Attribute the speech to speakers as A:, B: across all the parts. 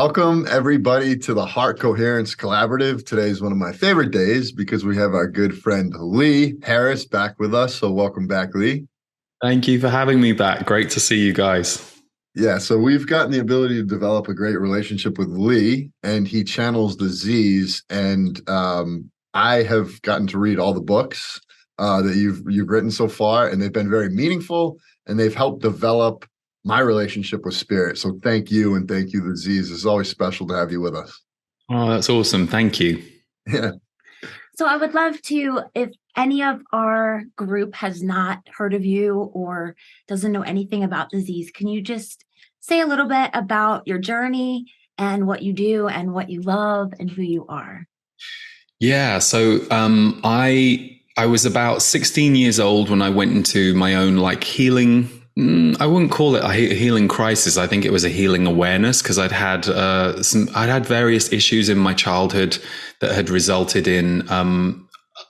A: Welcome, everybody, to the Heart Coherence Collaborative. Today is one of my favorite days because we have our good friend Lee Harris back with us. So welcome back, Lee.
B: Thank you for having me back. Great to see you guys.
A: Yeah, so we've gotten the ability to develop a great relationship with Lee, and he channels the Z's. And I have gotten to read all the books that you've written so far, and they've been very meaningful, and they've helped develop my relationship with spirit. So thank you, and thank you, the Z's. It's always special to have you with us.
B: Oh, that's awesome. Thank you.
A: Yeah.
C: So I would love to, if any of our group has not heard of you or doesn't know anything about the Z's, can you just say a little bit about your journey and what you do and what you love and who you are?
B: Yeah. So I was about 16 years old when I went into my own healing. I wouldn't call it a healing crisis. I think it was a healing awareness because I'd had various issues in my childhood that had resulted in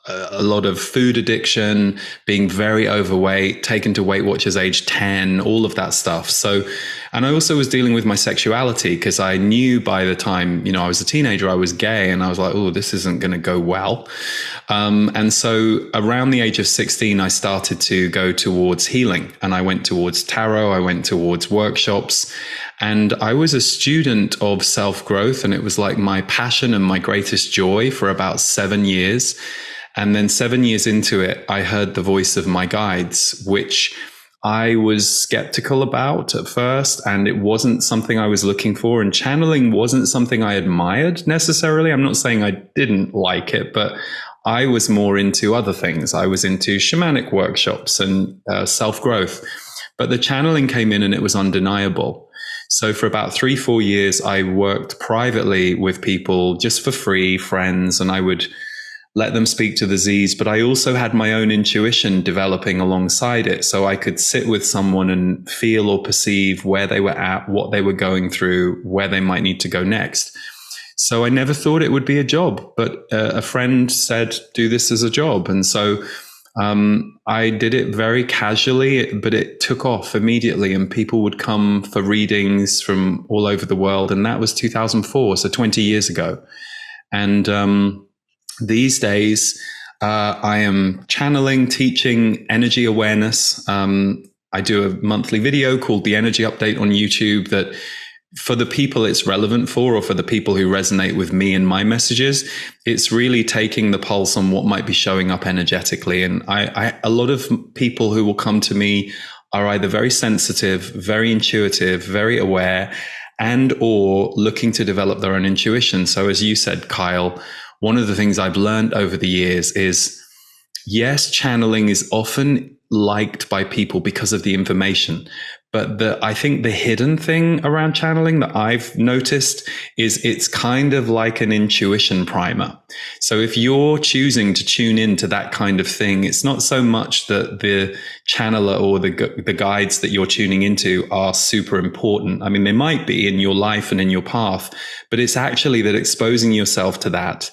B: a lot of food addiction, being very overweight, taken to Weight Watchers age 10, all of that stuff. So, and I also was dealing with my sexuality because I knew by the time, I was a teenager, I was gay, and I was like, oh, this isn't going to go well. And so around the age of 16, I started to go towards healing, and I went towards tarot. I went towards workshops, and I was a student of self-growth, and it was like my passion and my greatest joy for about 7 years. And then 7 years into it, I heard the voice of my guides, which I was skeptical about at first, and it wasn't something I was looking for. And channeling wasn't something I admired necessarily. I'm not saying I didn't like it, but I was more into other things. I was into shamanic workshops and self-growth. But the channeling came in and it was undeniable. So for about 3-4 years, I worked privately with people just for free, friends, and I would let them speak to the Z's, but I also had my own intuition developing alongside it. So I could sit with someone and feel or perceive where they were at, what they were going through, where they might need to go next. So I never thought it would be a job, but a friend said, do this as a job. And so I did it very casually, but it took off immediately, and people would come for readings from all over the world. And that was 2004, so 20 years ago. And these days, I am channeling, teaching energy awareness. I do a monthly video called The Energy Update on YouTube that for the people it's relevant for, or for the people who resonate with me and my messages, it's really taking the pulse on what might be showing up energetically. And a lot of people who will come to me are either very sensitive, very intuitive, very aware, and or looking to develop their own intuition. So as you said, Kyle, one of the things I've learned over the years is, yes, channeling is often liked by people because of the information. But I think the hidden thing around channeling that I've noticed is it's kind of like an intuition primer. So if you're choosing to tune into that kind of thing, it's not so much that the channeler or the guides that you're tuning into are super important. I mean, they might be in your life and in your path, but it's actually that exposing yourself to that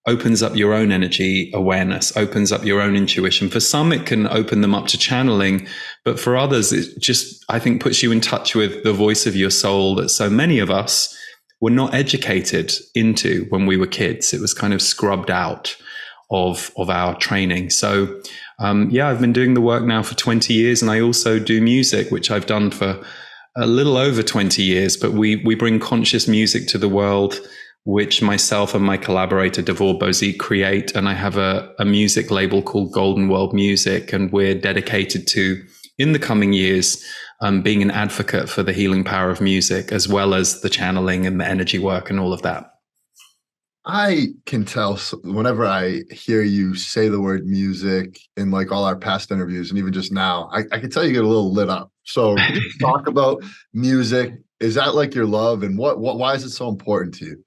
B: opens up your own energy awareness, opens up your own intuition. For some, it can open them up to channeling, but for others, it just, I think, puts you in touch with the voice of your soul that so many of us were not educated into when we were kids. It was kind of scrubbed out of our training. So, I've been doing the work now for 20 years, and I also do music, which I've done for a little over 20 years, but we bring conscious music to the world, which myself and my collaborator Devor Bozique create. And I have a music label called Golden World Music, and we're dedicated to, in the coming years, being an advocate for the healing power of music, as well as the channeling and the energy work and all of that.
A: I can tell whenever I hear you say the word music in like all our past interviews, and even just now, I can tell you get a little lit up. So can you talk about music? Is that like your love, and why is it so important to you?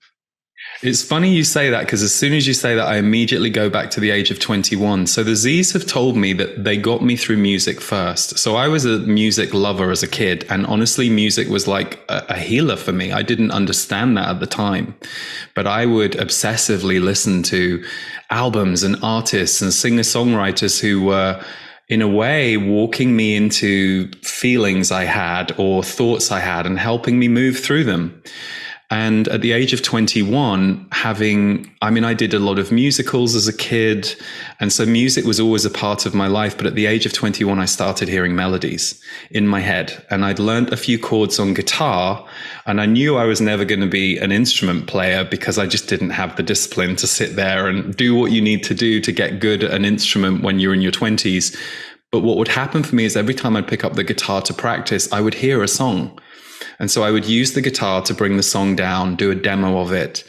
B: It's funny you say that, because as soon as you say that, I immediately go back to the age of 21. So the Z's have told me that they got me through music first. So I was a music lover as a kid. And honestly, music was like a healer for me. I didn't understand that at the time, but I would obsessively listen to albums and artists and singer-songwriters who were, in a way, walking me into feelings I had or thoughts I had and helping me move through them. And at the age of 21, I did a lot of musicals as a kid. And so music was always a part of my life. But at the age of 21, I started hearing melodies in my head. And I'd learned a few chords on guitar. And I knew I was never going to be an instrument player because I just didn't have the discipline to sit there and do what you need to do to get good at an instrument when you're in your 20s. But what would happen for me is every time I'd pick up the guitar to practice, I would hear a song. And so I would use the guitar to bring the song down, do a demo of it,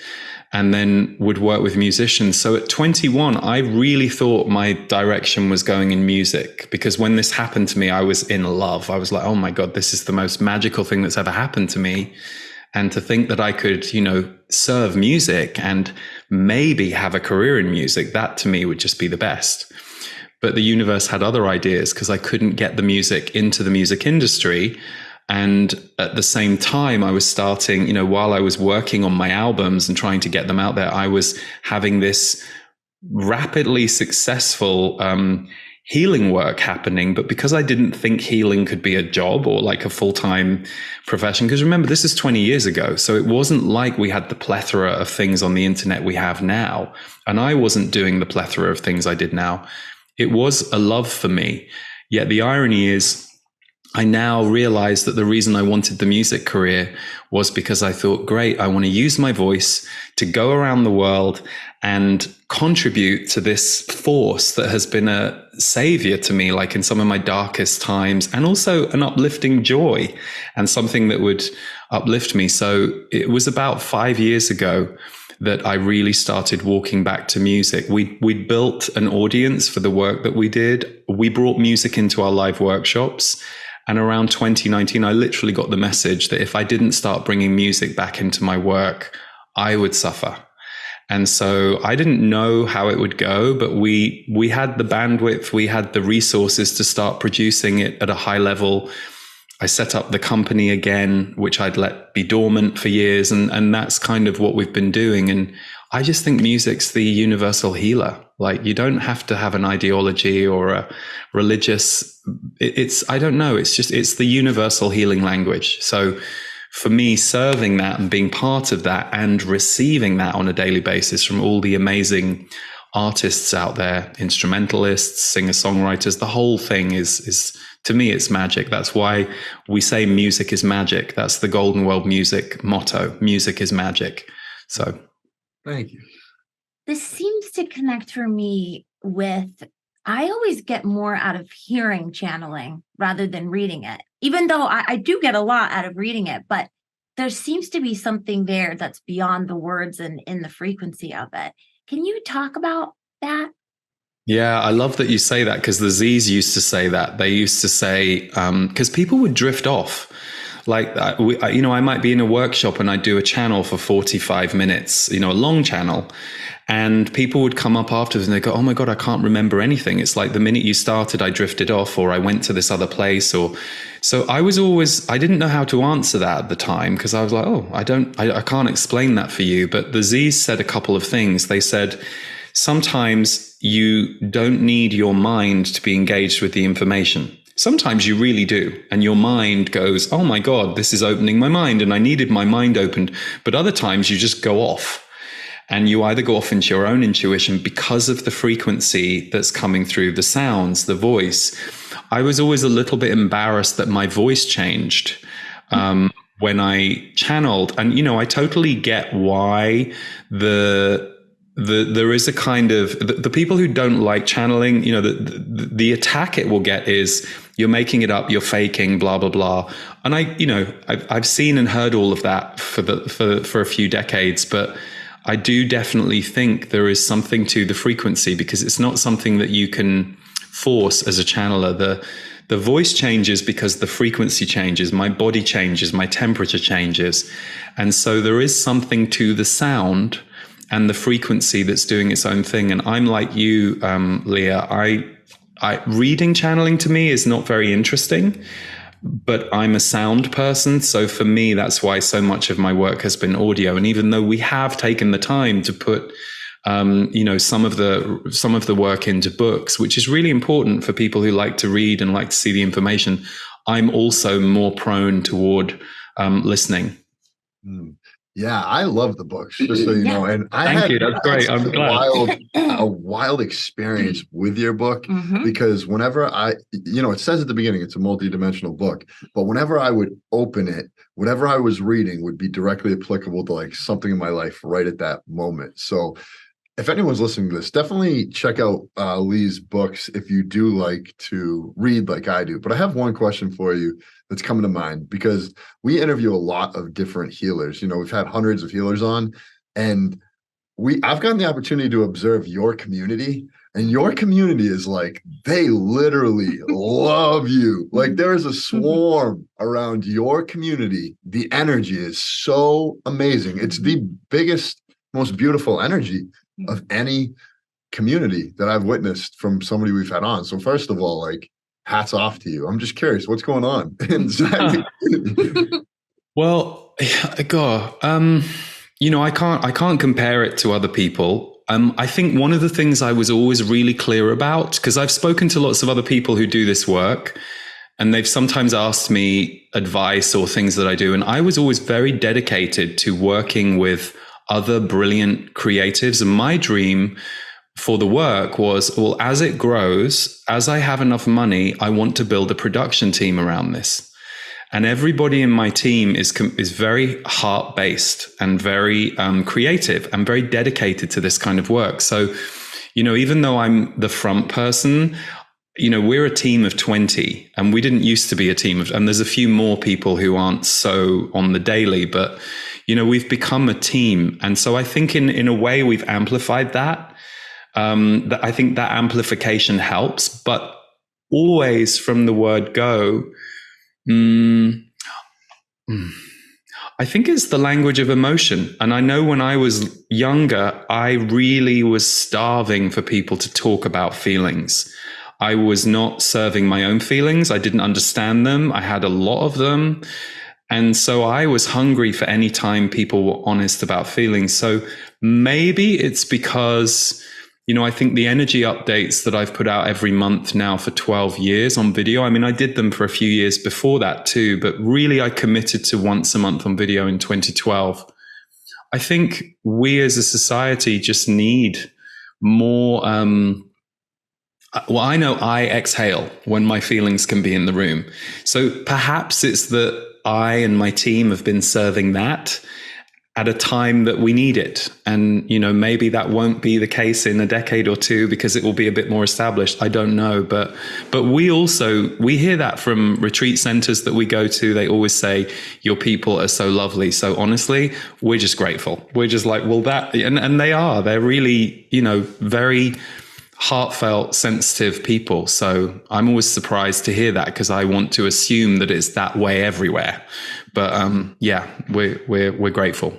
B: and then would work with musicians. So at 21, I really thought my direction was going in music, because when this happened to me, I was in love. I was like, oh my God, this is the most magical thing that's ever happened to me. And to think that I could, serve music and maybe have a career in music, that to me would just be the best. But the universe had other ideas because I couldn't get the music into the music industry. And at the same time, I was starting, while I was working on my albums and trying to get them out there, I was having this rapidly successful healing work happening. But because I didn't think healing could be a job or like a full-time profession, because remember, this is 20 years ago. So it wasn't like we had the plethora of things on the internet we have now. And I wasn't doing the plethora of things I did now. It was a love for me. Yet the irony is, I now realize that the reason I wanted the music career was because I thought, great, I want to use my voice to go around the world and contribute to this force that has been a savior to me, like in some of my darkest times, and also an uplifting joy and something that would uplift me. So it was about 5 years ago that I really started walking back to music. We built an audience for the work that we did. We brought music into our live workshops. And around 2019, I literally got the message that if I didn't start bringing music back into my work, I would suffer. And so I didn't know how it would go, but we had the bandwidth, we had the resources to start producing it at a high level. I set up the company again, which I'd let be dormant for years. And that's kind of what we've been doing. And I just think music's the universal healer. Like, you don't have to have an ideology or a religious, I don't know. It's the universal healing language. So for me, serving that and being part of that and receiving that on a daily basis from all the amazing artists out there, instrumentalists, singer-songwriters, the whole thing is to me, it's magic. That's why we say music is magic. That's the Golden World Music motto. Music is magic. So
A: thank you.
C: This seems to connect for me with, I always get more out of hearing channeling rather than reading it, even though I do get a lot out of reading it, but there seems to be something there that's beyond the words and in the frequency of it. Can you talk about that?
B: Yeah, I love that you say that, because the Z's used to say that. They used to say, because people would drift off. Like, I might be in a workshop and I'd do a channel for 45 minutes, a long channel. And people would come up afterwards and they go, oh my God, I can't remember anything. It's like the minute you started, I drifted off, or I went to this other place. So I didn't know how to answer that at the time, because I was like, oh, I can't explain that for you. But the Z's said a couple of things. They said, sometimes you don't need your mind to be engaged with the information. Sometimes you really do. And your mind goes, oh my God, this is opening my mind. And I needed my mind opened. But other times you just go off. And you either go off into your own intuition because of the frequency that's coming through, the sounds, the voice. I was always a little bit embarrassed that my voice changed when I channeled. And, I totally get why there is a kind of, the people who don't like channeling, the attack it will get is, you're making it up, you're faking, blah, blah, blah. And I've seen and heard all of that for a few decades, but I do definitely think there is something to the frequency, because it's not something that you can force as a channeler. The voice changes because the frequency changes, my body changes, my temperature changes. And so there is something to the sound and the frequency that's doing its own thing. And I'm like you, Leah, reading channeling to me is not very interesting. But I'm a sound person. So for me, that's why so much of my work has been audio. And even though we have taken the time to put, some of the work into books, which is really important for people who like to read and like to see the information, I'm also more prone toward listening.
A: Yeah, I love the books, just so you know. And I
B: Thank
A: had,
B: you. That's great. I'm glad.
A: a wild experience with your book
C: Mhm.
A: because whenever it says at the beginning it's a multi-dimensional book, but whenever I would open it, whatever I was reading would be directly applicable to like something in my life right at that moment. So if anyone's listening to this, definitely check out Lee's books if you do like to read like I do. But I have one question for you that's coming to mind because we interview a lot of different healers. You know, we've had hundreds of healers on, and I've gotten the opportunity to observe your community, and your community is like they literally love you. Like there is a swarm around your community. The energy is so amazing. It's the biggest, most beautiful energy of any community that I've witnessed from somebody we've had on. So first of all, like hats off to you. I'm just curious, what's going on inside?
B: Well, God, I can't compare it to other people. I think one of the things I was always really clear about, because I've spoken to lots of other people who do this work, and they've sometimes asked me advice or things that I do. And I was always very dedicated to working with other brilliant creatives. And my dream for the work was, well, as it grows, as I have enough money, I want to build a production team around this. And everybody in my team is very heart-based and very creative and very dedicated to this kind of work. So, even though I'm the front person, we're a team of 20, and we didn't used to be a team of, and there's a few more people who aren't so on the daily, but, we've become a team. And so I think in a way we've amplified that. That I think that amplification helps, but always from the word go, I think it's the language of emotion. And I know when I was younger, I really was starving for people to talk about feelings. I was not serving my own feelings. I didn't understand them. I had a lot of them. And so I was hungry for any time people were honest about feelings. So maybe it's because, I think the energy updates that I've put out every month now for 12 years on video. I mean, I did them for a few years before that too, but really I committed to once a month on video in 2012. I think we as a society just need more, I know I exhale when my feelings can be in the room. So perhaps it's that I and my team have been serving that at a time that we need it. And, maybe that won't be the case in a decade or two because it will be a bit more established. I don't know. But we hear that from retreat centers that we go to. They always say, your people are so lovely. So honestly, we're just grateful. We're just like, well, and they're really, very heartfelt, sensitive people. So I'm always surprised to hear that because I want to assume that it's that way everywhere. But we're grateful.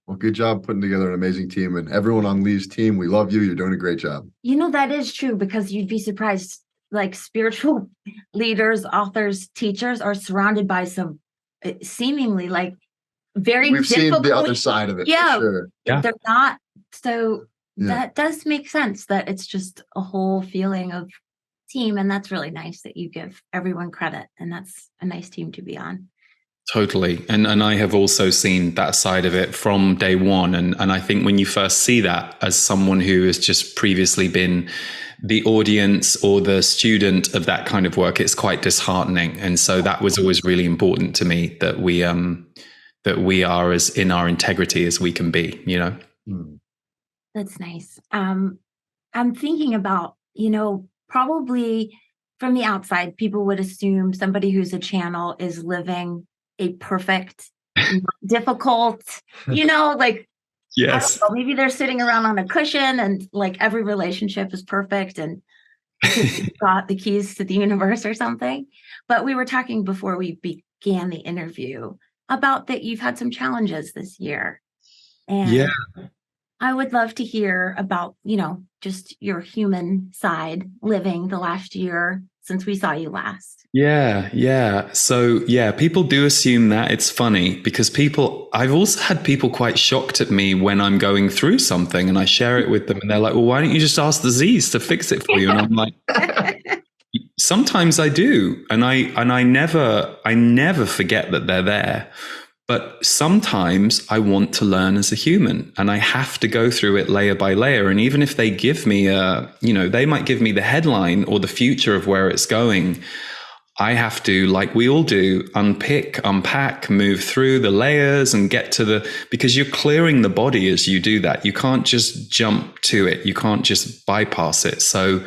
A: Well, good job putting together an amazing team, and everyone on Lee's team, we love you. You're doing a great job.
C: That is true because you'd be surprised. Like spiritual leaders, authors, teachers are surrounded by some seemingly like very
A: We've
C: difficult,
A: seen the other side of it.
C: Yeah,
A: for sure.
B: Yeah.
C: They're not. So
A: Yeah.
C: that does make sense that it's just a whole feeling of team. And that's really nice that you give everyone credit. And that's a nice team to be on.
B: Totally. And I have also seen that side of it from day one. And I think when you first see that as someone who has just previously been the audience or the student of that kind of work, it's quite disheartening. And so that was always really important to me that we are as in our integrity as we can be,
C: That's nice. I'm thinking about, probably from the outside, people would assume somebody who's a channel is living a perfect, difficult, like,
B: yes,
C: maybe they're sitting around on a cushion and like every relationship is perfect and you've got the keys to the universe or something. But we were talking before we began the interview about that you've had some challenges this year. And I would love to hear about, just your human side living the last year since we saw you last.
B: Yeah. So people do assume that. It's funny because I've also had people quite shocked at me when I'm going through something and I share it with them and they're like, well, why don't you just ask the Z's to fix it for you? And I'm like, sometimes I do. And I never forget that they're there. But sometimes I want to learn as a human, and I have to go through it layer by layer. And even if they give me they might give me the headline or the future of where it's going, I have to, like we all do, unpack, move through the layers and get to because you're clearing the body as you do that. You can't just jump to it. You can't just bypass it. So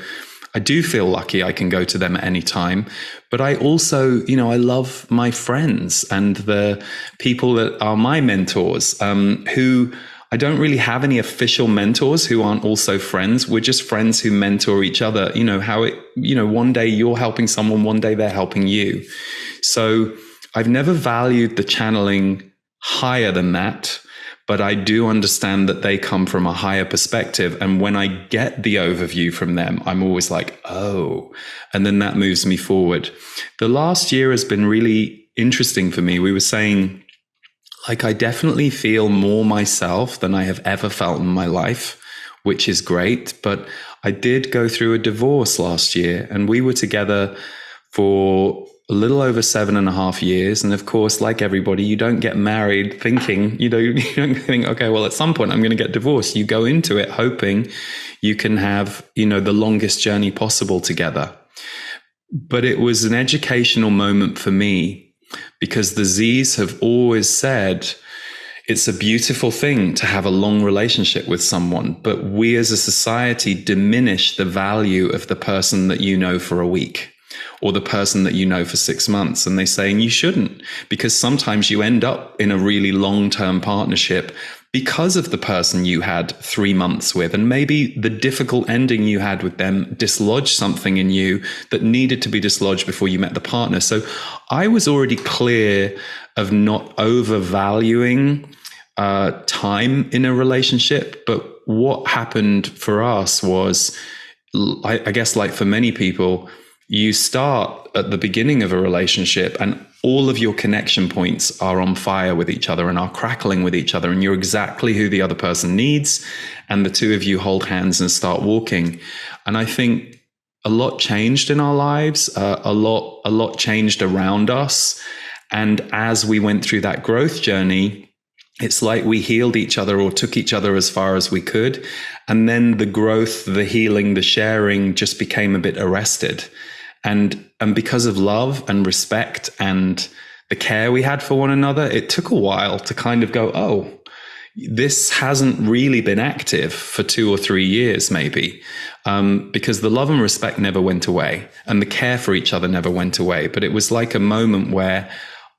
B: I do feel lucky I can go to them at any time. But I also, I love my friends and the people that are my mentors, who I don't really have any official mentors who aren't also friends. We're just friends who mentor each other. One day you're helping someone, one day they're helping you. So I've never valued the channeling higher than that. But I do understand that they come from a higher perspective. And when I get the overview from them, I'm always like, oh, and then that moves me forward. The last year has been really interesting for me. We were saying, like, I definitely feel more myself than I have ever felt in my life, which is great. But I did go through a divorce last year, and we were together for a little over 7.5 years. And of course, like everybody, you don't get married thinking, you don't think, okay, well, at some point I'm going to get divorced. You go into it hoping you can have, the longest journey possible together. But it was an educational moment for me, because the Z's have always said it's a beautiful thing to have a long relationship with someone, but we as a society diminish the value of the person that you know for a week, or the person that you know for 6 months. And they say, and you shouldn't, because sometimes you end up in a really long-term partnership because of the person you had 3 months with. And maybe the difficult ending you had with them dislodged something in you that needed to be dislodged before you met the partner. So I was already clear of not overvaluing time in a relationship. But what happened for us was, I guess, like for many people, you start at the beginning of a relationship and all of your connection points are on fire with each other and are crackling with each other, and you're exactly who the other person needs. And the two of you hold hands and start walking. And I think a lot changed in our lives. A lot changed around us. And as we went through that growth journey, it's like we healed each other, or took each other as far as we could. And then the growth, the healing, the sharing just became a bit arrested. And because of love and respect and the care we had for one another, it took a while to kind of go, oh, this hasn't really been active for 2 or 3 years, maybe, because the love and respect never went away and the care for each other never went away. But it was like a moment where,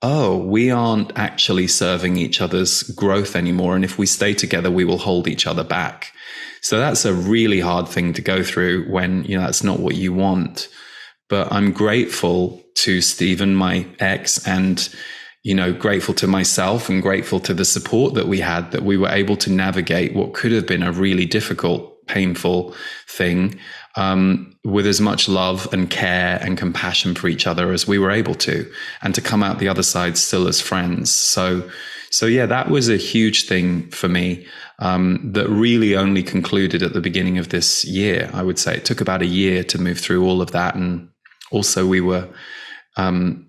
B: oh, we aren't actually serving each other's growth anymore. And if we stay together, we will hold each other back. So that's a really hard thing to go through when, that's not what you want. But I'm grateful to Stephen, my ex, and, grateful to myself and grateful to the support that we had, that we were able to navigate what could have been a really difficult, painful thing with as much love and care and compassion for each other as we were able to, and to come out the other side still as friends. So yeah, that was a huge thing for me, that really only concluded at the beginning of this year. I would say it took about a year to move through all of that. And also we were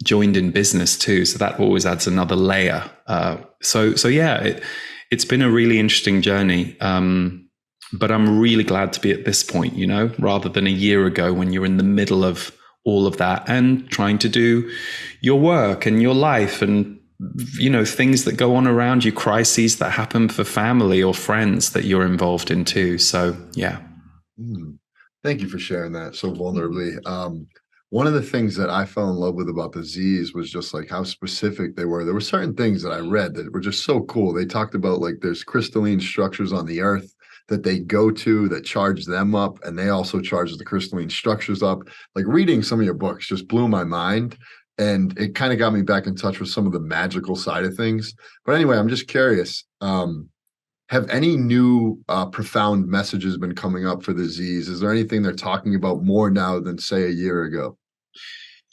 B: joined in business too. So that always adds another layer. So yeah, it's been a really interesting journey. But I'm really glad to be at this point, rather than a year ago when you're in the middle of all of that and trying to do your work and your life and, things that go on around you, crises that happen for family or friends that you're involved in too. So, yeah.
A: Thank you for sharing that so vulnerably. One of the things that I fell in love with about the Z's was just like how specific they were. There were certain things that I read that were just so cool. They talked about like there's crystalline structures on the earth that they go to that charge them up, and they also charge the crystalline structures up. Like reading some of your books just blew my mind, and it kind of got me back in touch with some of the magical side of things. But anyway, I'm just curious, have any new profound messages been coming up for the Z's? Is there anything they're talking about more now than say a year ago?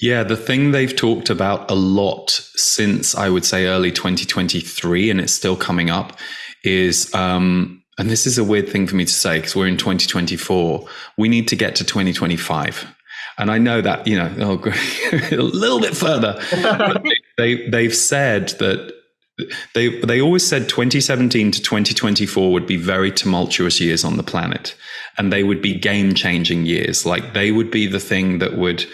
B: Yeah, the thing they've talked about a lot since I would say early 2023, and it's still coming up, is and this is a weird thing for me to say because we're in 2024. We need to get to 2025. And I know that, a little bit further. But they've said that They always said 2017 to 2024 would be very tumultuous years on the planet, and they would be game-changing years. Like, they would be the thing that would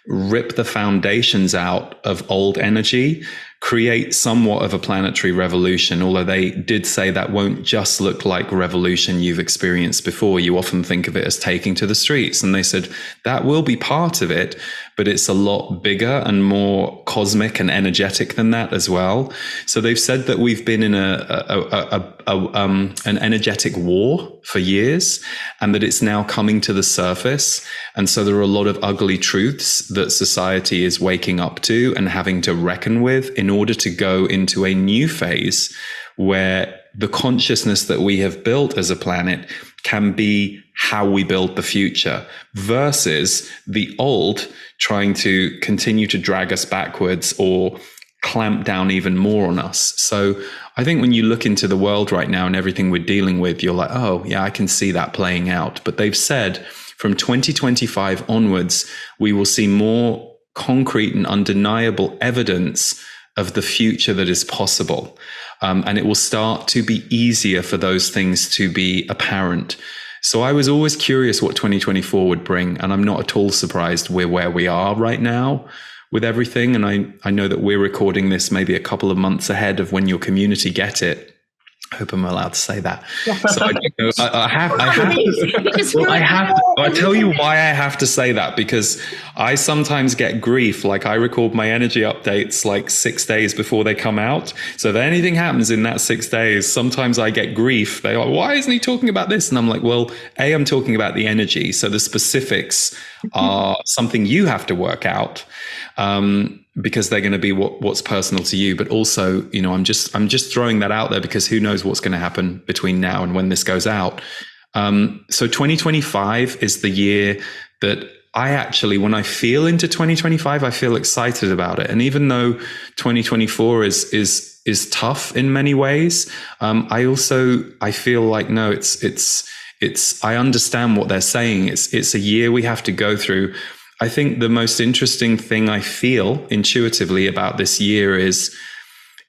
B: rip the foundations out of old energy, create somewhat of a planetary revolution, although they did say that won't just look like revolution you've experienced before. You often think of it as taking to the streets. And they said that will be part of it, but it's a lot bigger and more cosmic and energetic than that as well. So they've said that we've been in an energetic war for years, and that it's now coming to the surface. And so there are a lot of ugly truths that society is waking up to and having to reckon with in order to go into a new phase where the consciousness that we have built as a planet can be how we build the future, versus the old trying to continue to drag us backwards or clamp down even more on us. So I think when you look into the world right now and everything we're dealing with, you're like, oh yeah, I can see that playing out. But they've said from 2025 onwards, we will see more concrete and undeniable evidence of the future that is possible. And it will start to be easier for those things to be apparent. So I was always curious what 2024 would bring. And I'm not at all surprised we're where we are right now with everything. And I know that we're recording this maybe a couple of months ahead of when your community get it. I hope I'm allowed to say that. Yeah. So I don't know. I'll tell you why I have to say that, because I sometimes get grief. Like, I record my energy updates like 6 days before they come out. So if anything happens in that 6 days, sometimes I get grief. They are, why isn't he talking about this? And I'm like, well, I'm talking about the energy. So the specifics are something you have to work out. Because they're going to be what's personal to you. But also, you know, I'm just throwing that out there because who knows what's going to happen between now and when this goes out. So 2025 is the year that I actually, when I feel into 2025, I feel excited about it. And even though 2024 is tough in many ways, I feel like, no, it's I understand what they're saying. It's a year we have to go through. I think the most interesting thing I feel intuitively about this year is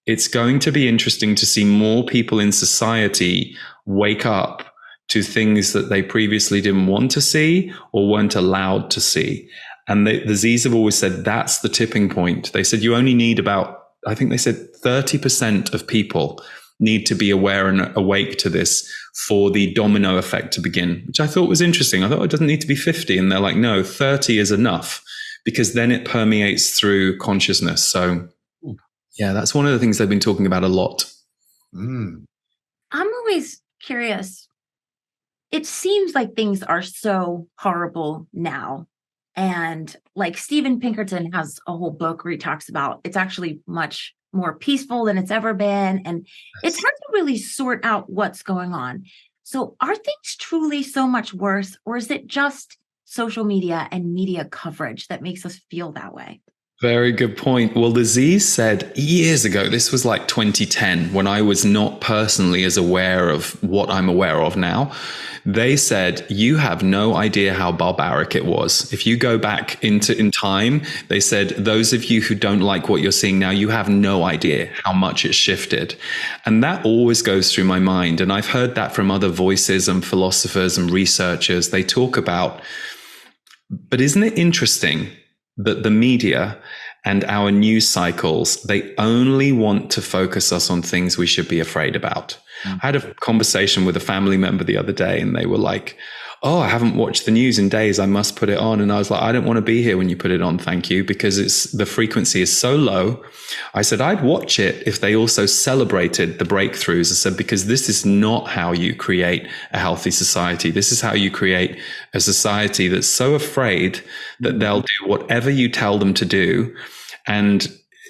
B: it's going to be interesting to see more people in society wake up to things that they previously didn't want to see or weren't allowed to see. And the Z's have always said that's the tipping point. They said you only need about, I think they said 30% of people need to be aware and awake to this for the domino effect to begin, which I thought was interesting. I thought it doesn't need to be 50. And they're like, no, 30 is enough, because then it permeates through consciousness. So yeah, that's one of the things they've been talking about a lot.
C: I'm always curious. It seems like things are so horrible now. And like Steven Pinkerton has a whole book where he talks about it's actually much more peaceful than it's ever been. And it's hard to really sort out what's going on. So are things truly so much worse, or is it just social media and media coverage that makes us feel that way?
B: Very good point. Well, the Z's said years ago, this was like 2010, when I was not personally as aware of what I'm aware of now. They said, you have no idea how barbaric it was. If you go back in time, they said, those of you who don't like what you're seeing now, you have no idea how much it shifted. And that always goes through my mind. And I've heard that from other voices and philosophers and researchers. They talk about, but isn't it interesting that the media and our news cycles, they only want to focus us on things we should be afraid about. I had a conversation with a family member the other day, and they were like, oh, I haven't watched the news in days, I must put it on. And I was like, I don't want to be here when you put it on, thank you, because the frequency is so low. I said, I'd watch it if they also celebrated the breakthroughs. I said, because this is not how you create a healthy society. This is how you create a society that's so afraid that they'll do whatever you tell them to do. And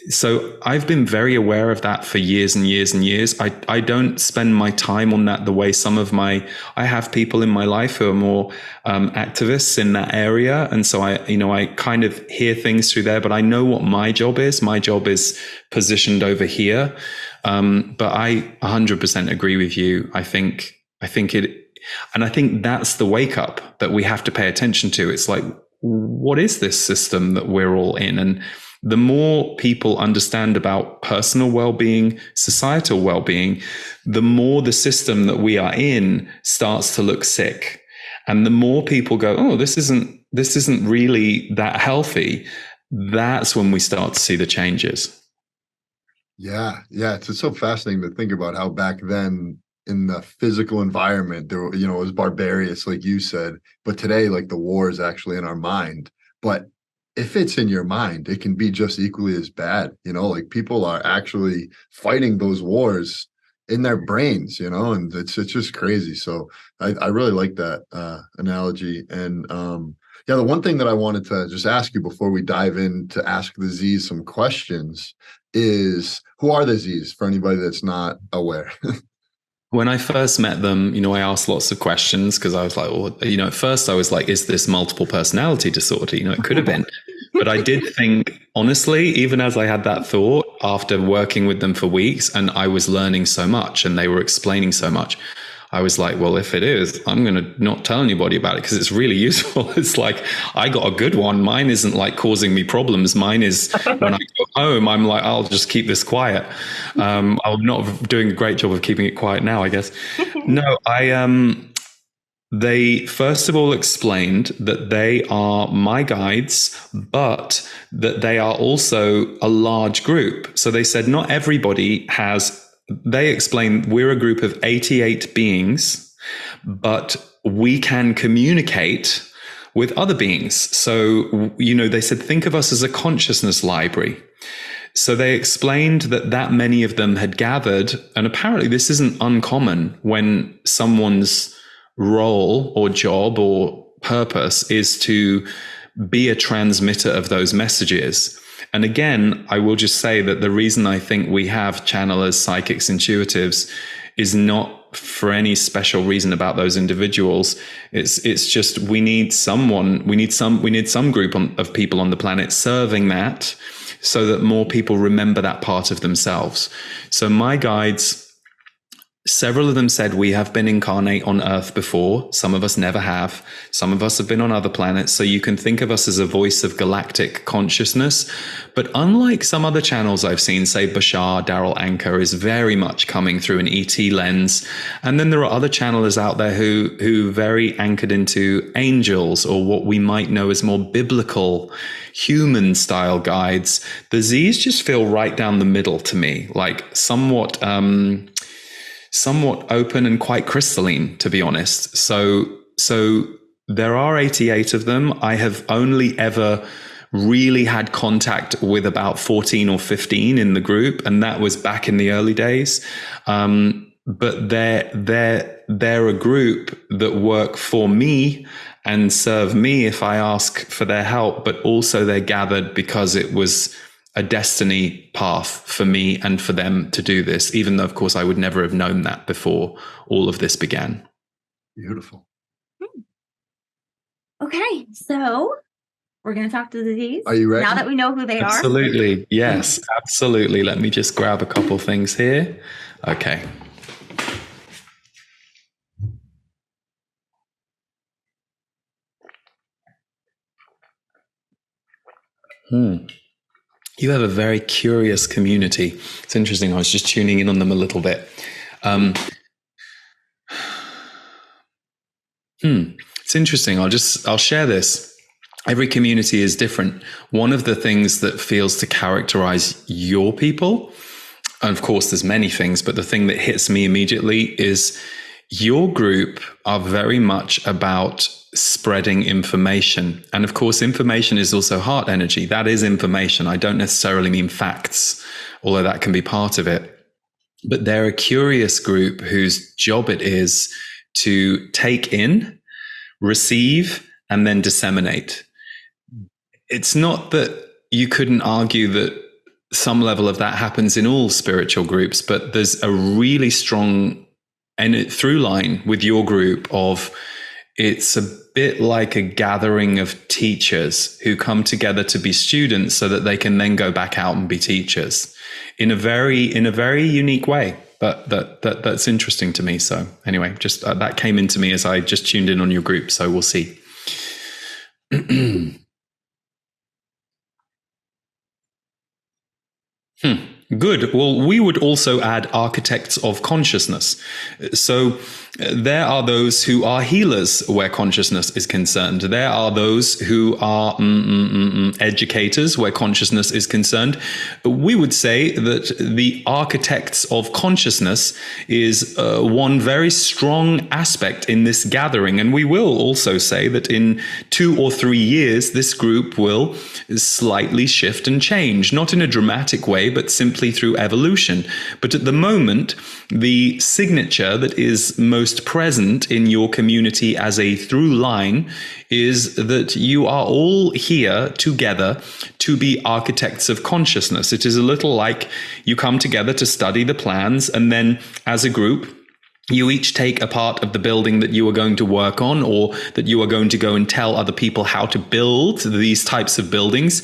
B: so I've been very aware of that for years and years and years. I don't spend my time on that the way I have people in my life who are more activists in that area. And so I kind of hear things through there, but I know what my job is. My job is positioned over here. But I 100% agree with you. I think that's the wake up that we have to pay attention to. It's like, what is this system that we're all in? And the more people understand about personal well-being, societal well-being, the more the system that we are in starts to look sick. And the more people go, oh, this isn't really that healthy, that's when we start to see the changes.
A: Yeah. It's so fascinating to think about how back then in the physical environment, there, it was barbarious, like you said, but today, like, the war is actually in our mind. But if it's in your mind, it can be just equally as bad. Like, people are actually fighting those wars in their brains, and it's just crazy. So I really like that analogy. And yeah, the one thing that I wanted to just ask you before we dive in to ask the Z's some questions is, who are the Z's for anybody that's not aware?
B: When I first met them, I asked lots of questions because I was like, well, at first I was like, is this multiple personality disorder? It could have been. But I did think, honestly, even as I had that thought after working with them for weeks and I was learning so much and they were explaining so much, I was like, well, if it is, I'm going to not tell anybody about it because it's really useful. It's like, I got a good one. Mine isn't like causing me problems. Mine is when I go home, I'm like, I'll just keep this quiet. I'm not doing a great job of keeping it quiet now, I guess. No, they first of all explained that they are my guides, but that they are also a large group. So they said not everybody has. They explain we're a group of 88 beings, but we can communicate with other beings. So, they said, think of us as a consciousness library. So they explained that many of them had gathered, and apparently this isn't uncommon when someone's role or job or purpose is to be a transmitter of those messages. And again, I will just say that the reason I think we have channelers, psychics, intuitives is not for any special reason about those individuals. It's just we need some group of people on the planet serving that so that more people remember that part of themselves. So my guides, several of them said we have been incarnate on Earth before. Some of us never have. Some of us have been on other planets. So you can think of us as a voice of galactic consciousness. But unlike some other channels I've seen, say Bashar, Daryl Anker is very much coming through an ET lens. And then there are other channelers out there who very anchored into angels or what we might know as more biblical human style guides. The Z's just feel right down the middle to me, like somewhat open and quite crystalline, to be honest. So there are 88 of them. I have only ever really had contact with about 14 or 15 in the group, and that was back in the early days. But they're a group that work for me and serve me if I ask for their help, but also they're gathered because it was a destiny path for me and for them to do this, even though, of course, I would never have known that before all of this began.
A: Beautiful.
C: Okay, so we're going to talk to the Z's.
A: Are you ready?
C: Now that we know who they are.
B: Absolutely. Yes, absolutely. Let me just grab a couple things here. Okay. You have a very curious community. It's interesting. I was just tuning in on them a little bit. It's interesting. I'll share this. Every community is different. One of the things that feels to characterize your people, and of course there's many things, but the thing that hits me immediately is your group are very much about spreading information. And of course, information is also heart energy. That is information. I don't necessarily mean facts, although that can be part of it. But they're a curious group whose job it is to take in, receive, and then disseminate. It's not that you couldn't argue that some level of that happens in all spiritual groups, but there's a really strong through line with your group of it's a bit like a gathering of teachers who come together to be students so that they can then go back out and be teachers in a very unique way. But that's interesting to me. So anyway, just that came into me as I just tuned in on your group. So we'll see. Good. Well, we would also add architects of consciousness. So there are those who are healers where consciousness is concerned. There are those who are educators where consciousness is concerned. We would say that the architects of consciousness is one very strong aspect in this gathering. And we will also say that in 2 or 3 years, this group will slightly shift and change, not in a dramatic way, but simply through evolution. But at the moment, the signature that is most present in your community as a through line is that you are all here together to be architects of consciousness. It is a little like you come together to study the plans, and then as a group, you each take a part of the building that you are going to work on, or that you are going to go and tell other people how to build these types of buildings.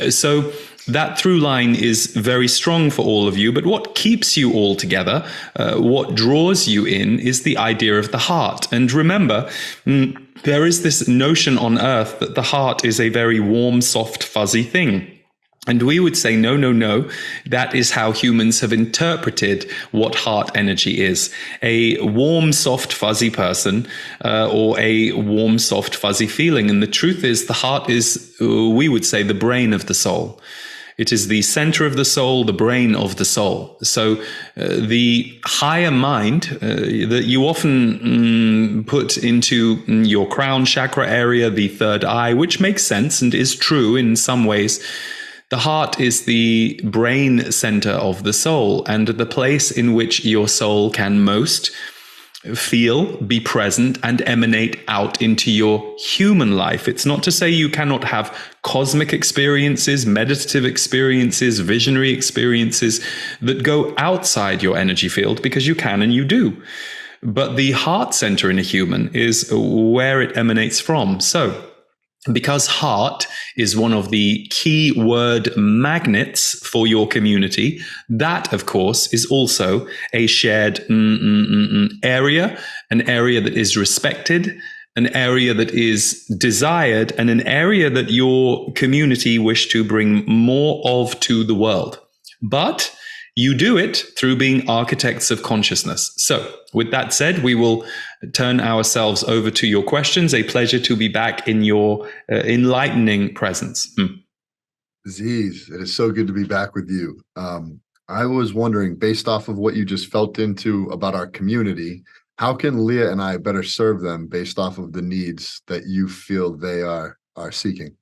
B: So that through line is very strong for all of you. But what keeps you all together, what draws you in, is the idea of the heart. And remember, there is this notion on Earth that the heart is a very warm, soft, fuzzy thing. And we would say, no, no, no. That is how humans have interpreted what heart energy is. A warm, soft, fuzzy person, or a warm, soft, fuzzy feeling. And the truth is, the heart is, we would say, the brain of the soul. It is the center of the soul, the brain of the soul. So the higher mind that you often put into your crown chakra area, the third eye, which makes sense and is true in some ways. The heart is the brain center of the soul, and the place in which your soul can most feel, be present, and emanate out into your human life. It's not to say you cannot have cosmic experiences, meditative experiences, visionary experiences that go outside your energy field, because you can and you do. But the heart center in a human is where it emanates from. So, because heart is one of the key word magnets for your community, that, of course, is also a shared area, an area that is respected, an area that is desired, and an area that your community wish to bring more of to the world. But you do it through being architects of consciousness. So, with that said, we will turn ourselves over to your questions. A pleasure to be back in your enlightening presence.
A: Aziz, it is so good to be back with you. I was wondering, based off of what you just felt into about our community, how can Leah and I better serve them based off of the needs that you feel they are seeking?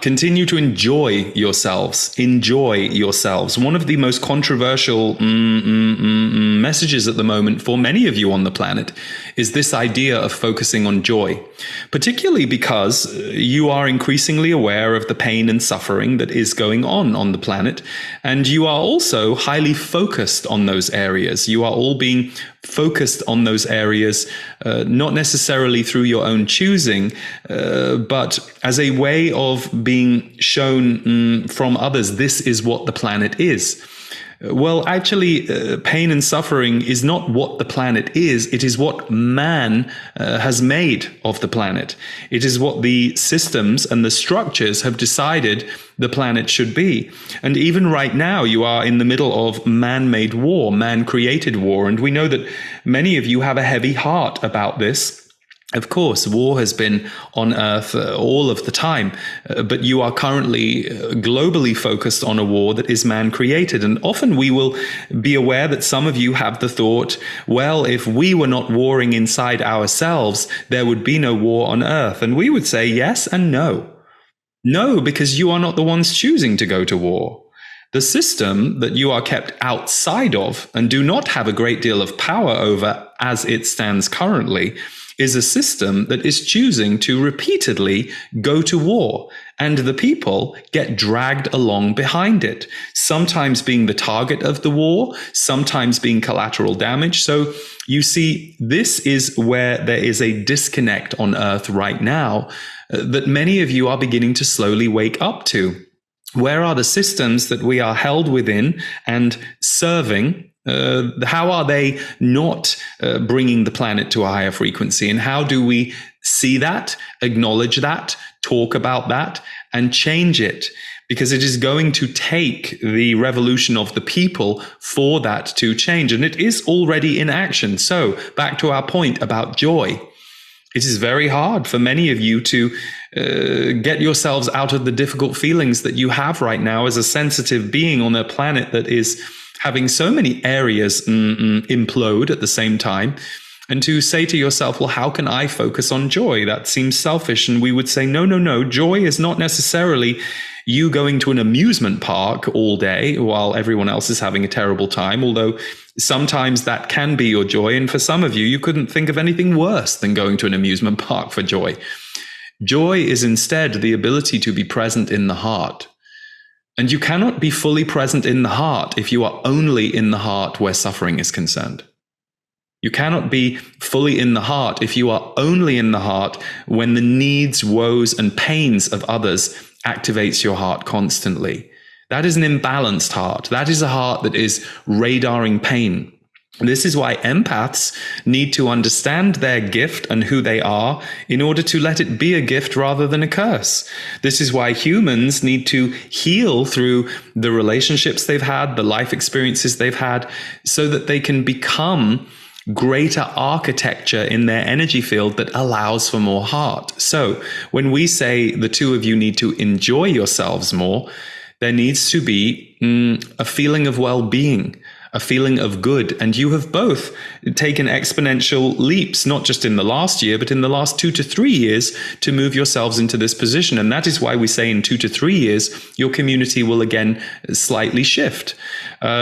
B: Continue to enjoy yourselves. Enjoy yourselves. One of the most controversial messages at the moment for many of you on the planet is this idea of focusing on joy, particularly because you are increasingly aware of the pain and suffering that is going on the planet. And you are also highly focused on those areas. You are all being focused on those areas, not necessarily through your own choosing, but as a way of being shown from others, this is what the planet is. Well, actually, pain and suffering is not what the planet is. It is what man has made of the planet. It is what the systems and the structures have decided the planet should be. And even right now, you are in the middle of man-made war, man-created war. And we know that many of you have a heavy heart about this. Of course, war has been on Earth all of the time, but you are currently globally focused on a war that is man-created. And often we will be aware that some of you have the thought, well, if we were not warring inside ourselves, there would be no war on Earth. And we would say yes and no. No, because you are not the ones choosing to go to war. The system that you are kept outside of and do not have a great deal of power over as it stands currently is a system that is choosing to repeatedly go to war, and the people get dragged along behind it, sometimes being the target of the war, sometimes being collateral damage. So you see, this is where there is a disconnect on Earth right now that many of you are beginning to slowly wake up to. Where are the systems that we are held within and serving? How are they not bringing the planet to a higher frequency? And how do we see that, acknowledge that, talk about that, and change it? because it is going to take the revolution of the people for that to change. And it is already in action. So back to our point about joy. It is very hard for many of you to get yourselves out of the difficult feelings that you have right now as a sensitive being on a planet that is having so many areas implode at the same time. And to say to yourself, well, how can I focus on joy? That seems selfish. And we would say, no. Joy is not necessarily you going to an amusement park all day while everyone else is having a terrible time, although sometimes that can be your joy. And for some of you, you couldn't think of anything worse than going to an amusement park for joy. Joy is instead the ability to be present in the heart. And you cannot be fully present in the heart if you are only in the heart where suffering is concerned. You cannot be fully in the heart if you are only in the heart when the needs, woes, and pains of others activates your heart constantly. That is an imbalanced heart. That is a heart that is radaring pain. This is why empaths need to understand their gift and who they are in order to let it be a gift rather than a curse. This is why humans need to heal through the relationships they've had, the life experiences they've had, so that they can become greater architecture in their energy field that allows for more heart. So when we say the two of you need to enjoy yourselves more, there needs to be a feeling of well-being, a feeling of good. And you have both taken exponential leaps, not just in the last year, but in the last 2 to 3 years to move yourselves into this position. And that is why we say in 2 to 3 years, your community will again slightly shift.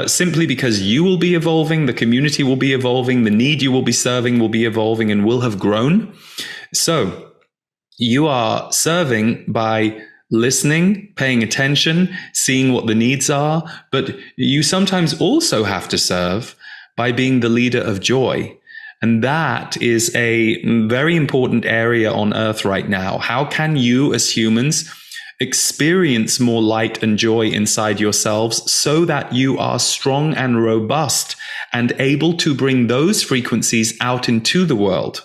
B: Simply because you will be evolving, the community will be evolving, the need you will be serving will be evolving and will have grown. So you are serving by listening, paying attention, seeing what the needs are, but you sometimes also have to serve by being the leader of joy. And that is a very important area on Earth right now. How can you as humans experience more light and joy inside yourselves so that you are strong and robust and able to bring those frequencies out into the world?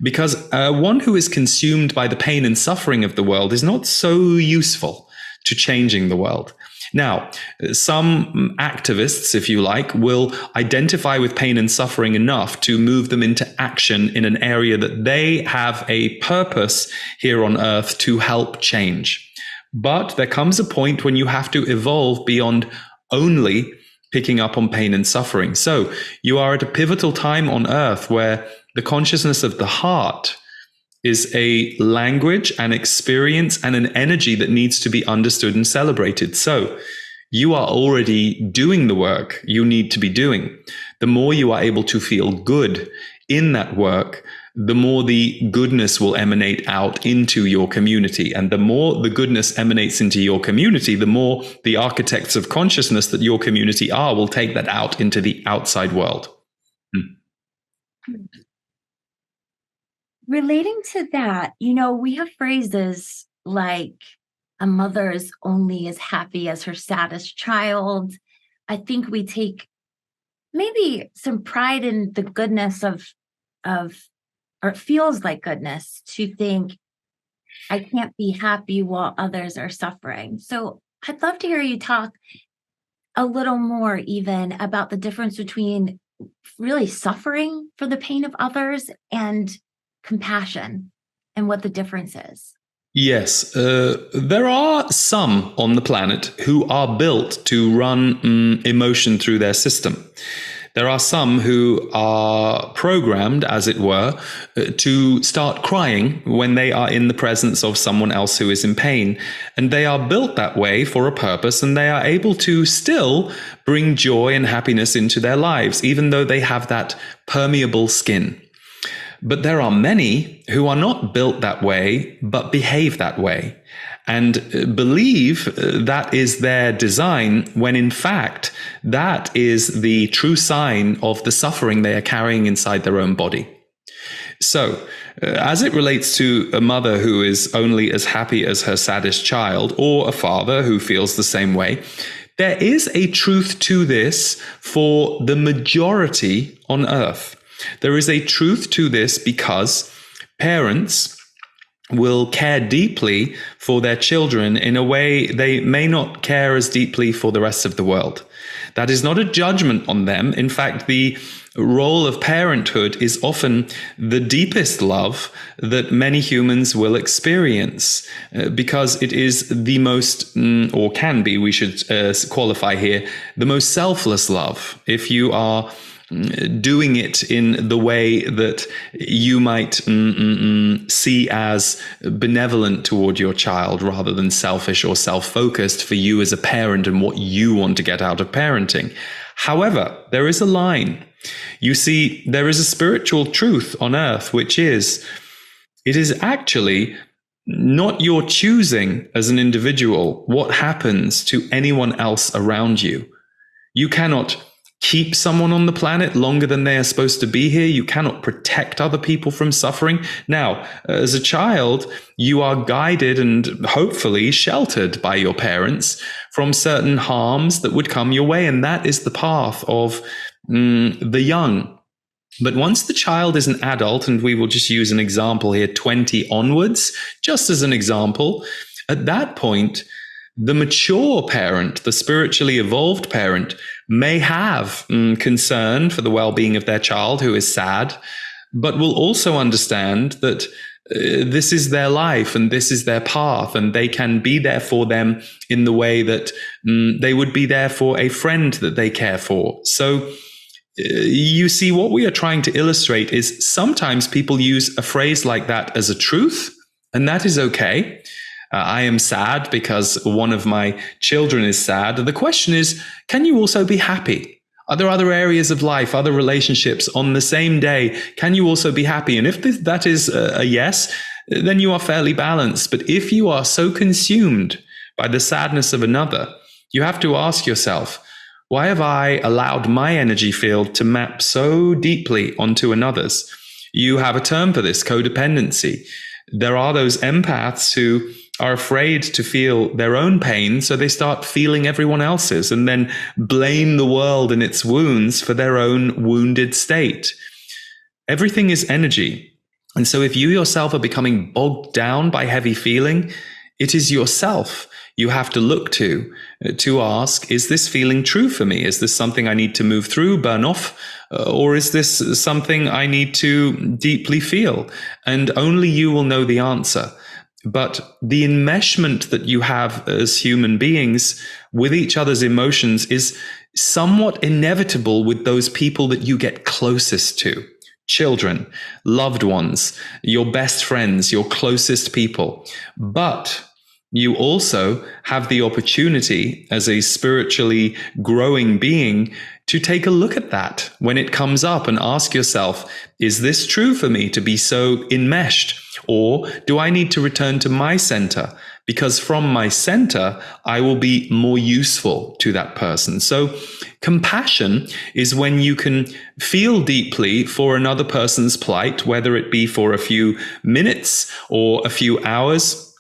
B: Because one who is consumed by the pain and suffering of the world is not so useful to changing the world. Now, some activists, if you like, will identify with pain and suffering enough to move them into action in an area that they have a purpose here on Earth to help change. But there comes a point when you have to evolve beyond only picking up on pain and suffering. So you are at a pivotal time on Earth where the consciousness of the heart is a language, an experience, and an energy that needs to be understood and celebrated. So you are already doing the work you need to be doing. The more you are able to feel good in that work, the more the goodness will emanate out into your community. And the more the goodness emanates into your community, the more the architects of consciousness that your community are will take that out into the outside world.
C: Relating to that, we have phrases like a mother is only as happy as her saddest child. I think we take maybe some pride in the goodness of, or it feels like goodness to think I can't be happy while others are suffering. So I'd love to hear you talk a little more even about the difference between really suffering for the pain of others and compassion and what the difference is.
B: Yes, there are some on the planet who are built to run emotion through their system. There are some who are programmed, as it were, to start crying when they are in the presence of someone else who is in pain. And they are built that way for a purpose, and they are able to still bring joy and happiness into their lives, even though they have that permeable skin. But there are many who are not built that way, but behave that way and believe that is their design, when in fact, that is the true sign of the suffering they are carrying inside their own body. So, as it relates to a mother who is only as happy as her saddest child, or a father who feels the same way, there is a truth to this for the majority on Earth. There is a truth to this because parents will care deeply for their children in a way they may not care as deeply for the rest of the world. That is not a judgment on them. In fact, the role of parenthood is often the deepest love that many humans will experience, because it is the most, or can be, we should qualify here, the most selfless love. If you are doing it in the way that you might see as benevolent toward your child rather than selfish or self-focused for you as a parent and what you want to get out of parenting. However, there is a line. You see, there is a spiritual truth on earth, which is, it is actually not your choosing as an individual what happens to anyone else around you. You cannot keep someone on the planet longer than they are supposed to be here. You cannot protect other people from suffering. Now, as a child, you are guided and hopefully sheltered by your parents from certain harms that would come your way. And that is the path of the young. But once the child is an adult, and we will just use an example here, 20 onwards, just as an example, at that point, the mature parent, the spiritually evolved parent, may have concern for the well-being of their child who is sad, but will also understand that this is their life and this is their path, and they can be there for them in the way that they would be there for a friend that they care for. So you see, what we are trying to illustrate is sometimes people use a phrase like that as a truth, and that is okay. I am sad because one of my children is sad. The question is, can you also be happy? Are there other areas of life, other relationships on the same day? Can you also be happy? And if that is a yes, then you are fairly balanced. But if you are so consumed by the sadness of another, you have to ask yourself, why have I allowed my energy field to map so deeply onto another's? You have a term for this, codependency. There are those empaths who are afraid to feel their own pain, so they start feeling everyone else's and then blame the world and its wounds for their own wounded state. Everything is energy. And so if you yourself are becoming bogged down by heavy feeling, it is yourself you have to look to ask, is this feeling true for me? Is this something I need to move through, burn off? Or is this something I need to deeply feel? And only you will know the answer. But the enmeshment that you have as human beings with each other's emotions is somewhat inevitable with those people that you get closest to. Children, loved ones, your best friends, your closest people. But you also have the opportunity as a spiritually growing being to take a look at that when it comes up and ask yourself, is this true for me to be so enmeshed? Or do I need to return to my center? Because from my center, I will be more useful to that person. So compassion is when you can feel deeply for another person's plight, whether it be for a few minutes or a few hours.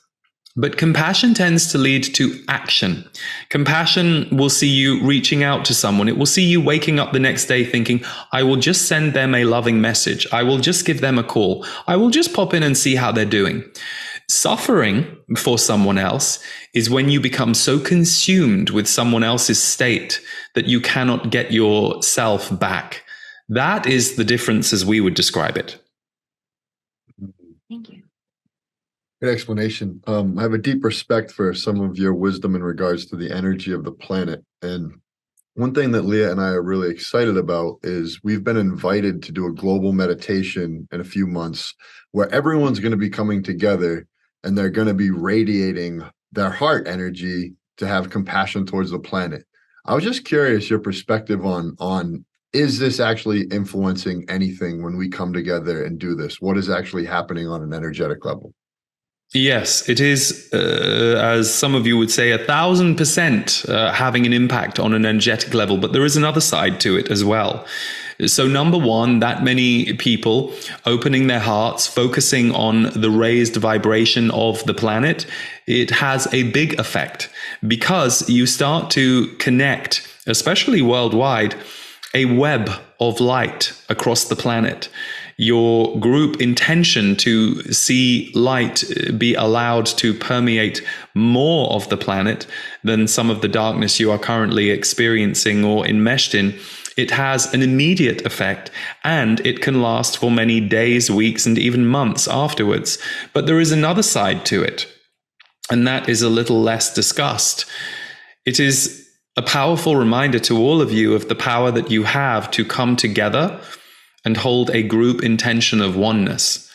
B: But compassion tends to lead to action. Compassion will see you reaching out to someone. It will see you waking up the next day thinking, I will just send them a loving message. I will just give them a call. I will just pop in and see how they're doing. Suffering for someone else is when you become so consumed with someone else's state that you cannot get yourself back. That is the difference as we would describe it.
C: Thank you.
A: Good explanation. I have a deep respect for some of your wisdom in regards to the energy of the planet. And one thing that Leah and I are really excited about is we've been invited to do a global meditation in a few months where everyone's going to be coming together and they're going to be radiating their heart energy to have compassion towards the planet. I was just curious your perspective on is this actually influencing anything when we come together and do this? What is actually happening on an energetic level?
B: Yes, it is, as some of you would say, 1,000% having an impact on an energetic level. But there is another side to it as well. So number one, that many people opening their hearts, focusing on the raised vibration of the planet, it has a big effect because you start to connect, especially worldwide, a web of light across the planet. your group intention to see light be allowed to permeate more of the planet than some of the darkness you are currently experiencing or enmeshed in, it has an immediate effect, and it can last for many days, weeks, and even months afterwards. But there is another side to it, and that is a little less discussed. It is a powerful reminder to all of you of the power that you have to come together and hold a group intention of oneness.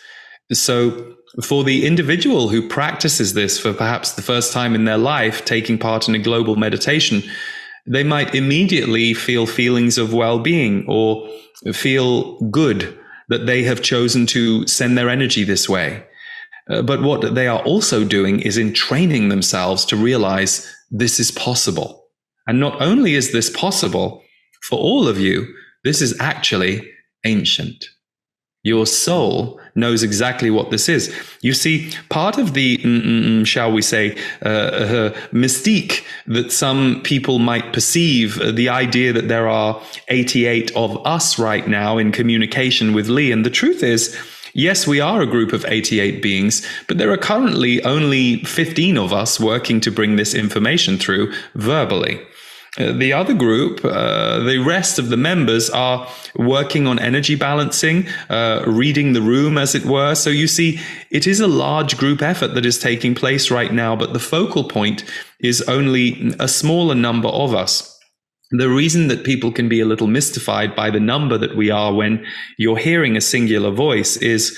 B: So for the individual who practices this for perhaps the first time in their life, taking part in a global meditation, they might immediately feel feelings of well-being or feel good that they have chosen to send their energy this way. But what they are also doing is in training themselves to realize this is possible. And not only is this possible, for all of you, this is actually ancient. Your soul knows exactly what this is. You see, part of the, shall we say, mystique that some people might perceive, the idea that there are 88 of us right now in communication with Lee. And the truth is, yes, we are a group of 88 beings, but there are currently only 15 of us working to bring this information through verbally. The other group, the rest of the members, are working on energy balancing, reading the room, as it were. So you see, it is a large group effort that is taking place right now, but the focal point is only a smaller number of us. The reason that people can be a little mystified by the number that we are when you're hearing a singular voice is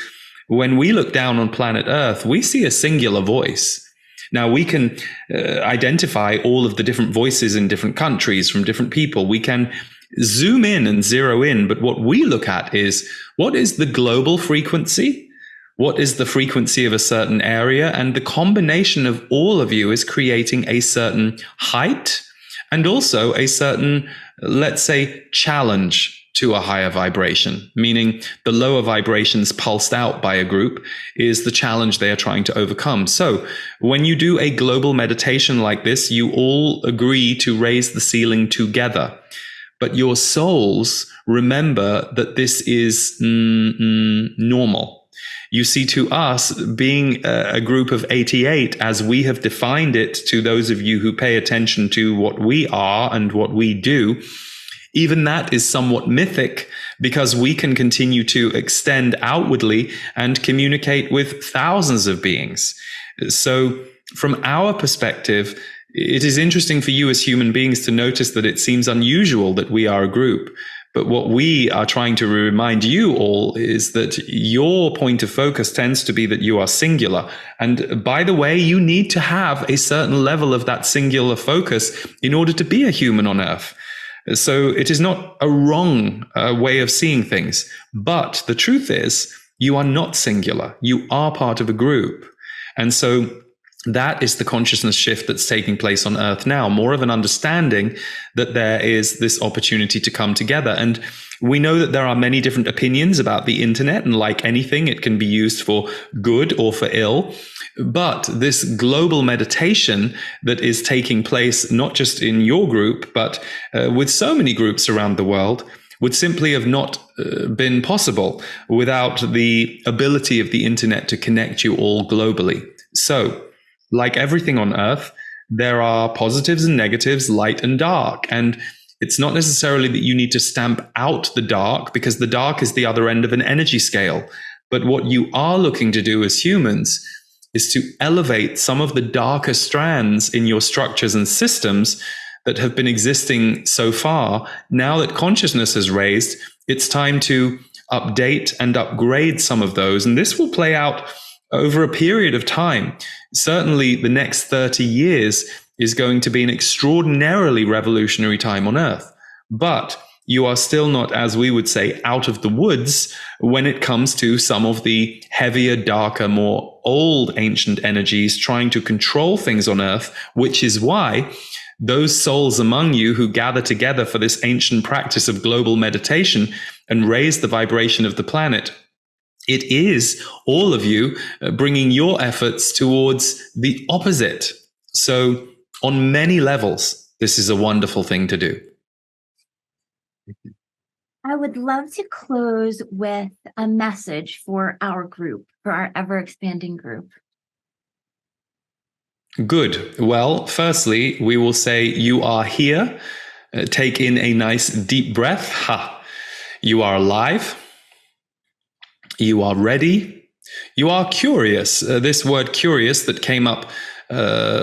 B: when we look down on planet Earth, we see a singular voice. Now, we can identify all of the different voices in different countries from different people. We can zoom in and zero in. But what we look at is, what is the global frequency? What is the frequency of a certain area? And the combination of all of you is creating a certain height and also a certain, let's say, challenge to a higher vibration, meaning the lower vibrations pulsed out by a group is the challenge they are trying to overcome. So when you do a global meditation like this, you all agree to raise the ceiling together. But your souls remember that this is normal. You see, to us, being a group of 88, as we have defined it to those of you who pay attention to what we are and what we do, even that is somewhat mythic because we can continue to extend outwardly and communicate with thousands of beings. So from our perspective, it is interesting for you as human beings to notice that it seems unusual that we are a group. But what we are trying to remind you all is that your point of focus tends to be that you are singular. And by the way, you need to have a certain level of that singular focus in order to be a human on Earth. So it is not a wrong way of seeing things. But the truth is, you are not singular. You are part of a group. And so that is the consciousness shift that's taking place on Earth now, more of an understanding that there is this opportunity to come together. And we know that there are many different opinions about the internet, and like anything, it can be used for good or for ill. But this global meditation that is taking place, not just in your group, but with so many groups around the world, would simply have not been possible without the ability of the internet to connect you all globally. So, like everything on Earth, there are positives and negatives, light and dark. And it's not necessarily that you need to stamp out the dark, because the dark is the other end of an energy scale. But what you are looking to do as humans is to elevate some of the darker strands in your structures and systems that have been existing so far. Now that consciousness has raised, it's time to update and upgrade some of those. And this will play out over a period of time. Certainly the next 30 years is going to be an extraordinarily revolutionary time on Earth. But you are still not, as we would say, out of the woods when it comes to some of the heavier, darker, more old ancient energies trying to control things on Earth, which is why those souls among you who gather together for this ancient practice of global meditation and raise the vibration of the planet, it is all of you bringing your efforts towards the opposite. So on many levels, this is a wonderful thing to do.
C: I would love to close with a message for our group, for our ever expanding group.
B: Good. Well, firstly, we will say you are here. Take in a nice deep breath. Ha. You are alive. You are ready. You are curious. This word curious that came up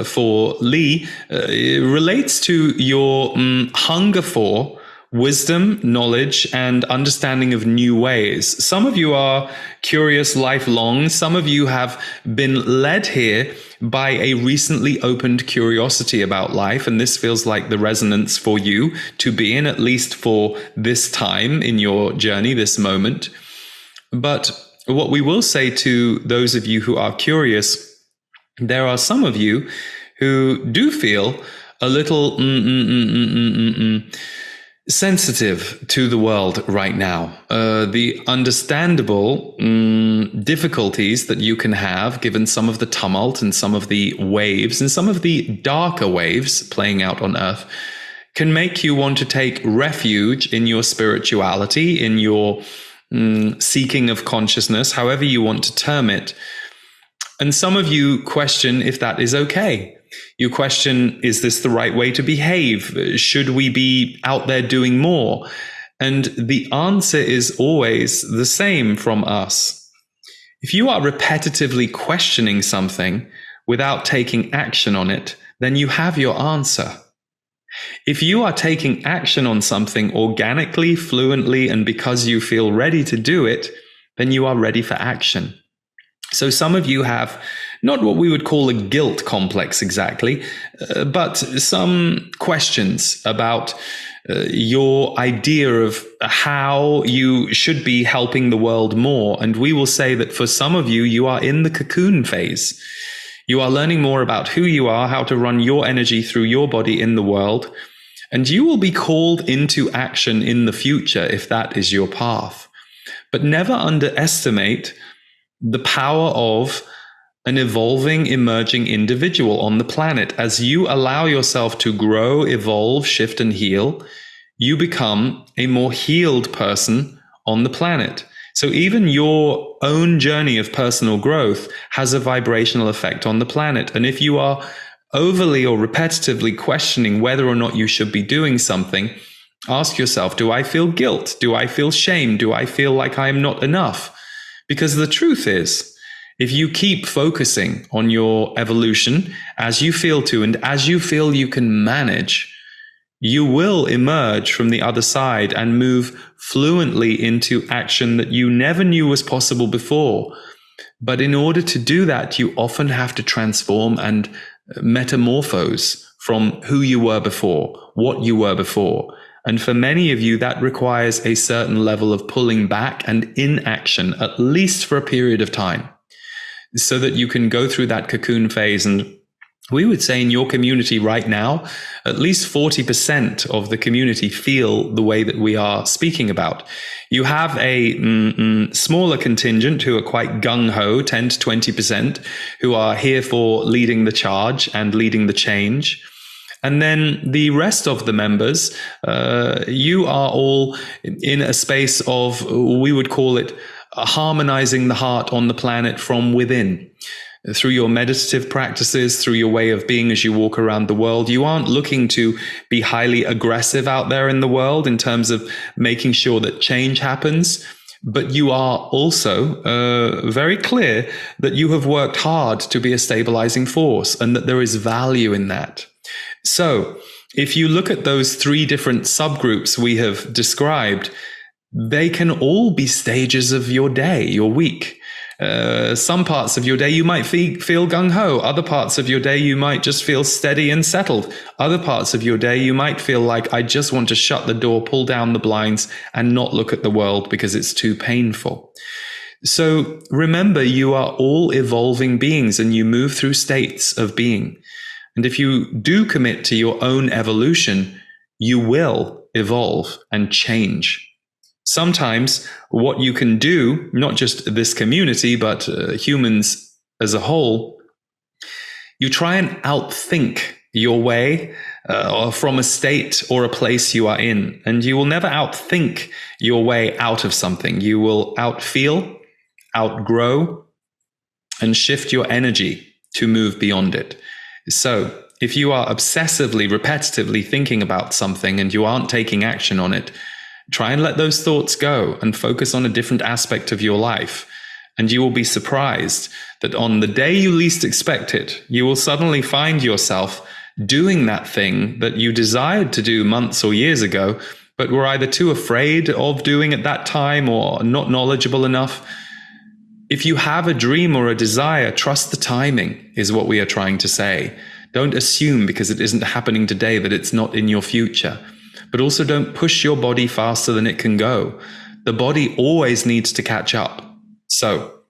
B: for Lee relates to your hunger for wisdom, knowledge, and understanding of new ways. Some of you are curious lifelong. Some of you have been led here by a recently opened curiosity about life. And this feels like the resonance for you to be in, at least for this time in your journey, this moment. But what we will say to those of you who are curious, there are some of you who do feel a little sensitive to the world right now. The understandable difficulties that you can have given some of the tumult and some of the waves and some of the darker waves playing out on Earth can make you want to take refuge in your spirituality, in your seeking of consciousness, however you want to term it. And some of you question if that is okay. You question, is this the right way to behave? Should we be out there doing more? And the answer is always the same from us. If you are repetitively questioning something without taking action on it, then you have your answer. If you are taking action on something organically, fluently, and because you feel ready to do it, then you are ready for action. So some of you have not what we would call a guilt complex exactly, but some questions about your idea of how you should be helping the world more. And we will say that for some of you, you are in the cocoon phase. You are learning more about who you are, how to run your energy through your body in the world. And you will be called into action in the future if that is your path. But never underestimate the power of an evolving, emerging individual on the planet. As you allow yourself to grow, evolve, shift, and heal, you become a more healed person on the planet. So even your own journey of personal growth has a vibrational effect on the planet. And if you are overly or repetitively questioning whether or not you should be doing something, ask yourself, do I feel guilt? Do I feel shame? Do I feel like I am not enough? Because the truth is, if you keep focusing on your evolution as you feel to and as you feel you can manage, you will emerge from the other side and move fluently into action that you never knew was possible before. But in order to do that, you often have to transform and metamorphose from who you were before, what you were before. And for many of you, that requires a certain level of pulling back and inaction, at least for a period of time, so that you can go through that cocoon phase. And we would say in your community right now, at least 40% of the community feel the way that we are speaking about. You have a smaller contingent who are quite gung-ho, 10 to 20%, who are here for leading the charge and leading the change. And then the rest of the members, you are all in a space of, we would call it, harmonizing the heart on the planet from within. Through your meditative practices, through your way of being as you walk around the world, you aren't looking to be highly aggressive out there in the world in terms of making sure that change happens. But you are also very clear that you have worked hard to be a stabilizing force and that there is value in that. So if you look at those three different subgroups we have described, they can all be stages of your day, your week. Some parts of your day you might feel gung-ho. Other parts of your day you might just feel steady and settled. Other parts of your day you might feel like, I just want to shut the door, pull down the blinds, and not look at the world because it's too painful. So remember, you are all evolving beings and you move through states of being. And if you do commit to your own evolution, you will evolve and change. Sometimes what you can do, not just this community, but humans as a whole, you try and outthink your way or from a state or a place you are in. And you will never outthink your way out of something. You will outfeel, outgrow, and shift your energy to move beyond it. So if you are obsessively, repetitively thinking about something and you aren't taking action on it, try and let those thoughts go and focus on a different aspect of your life. And you will be surprised that on the day you least expect it, you will suddenly find yourself doing that thing that you desired to do months or years ago, but were either too afraid of doing at that time or not knowledgeable enough. If you have a dream or a desire, trust the timing, is what we are trying to say. Don't assume because it isn't happening today that it's not in your future. But also don't push your body faster than it can go. The body always needs to catch up. So,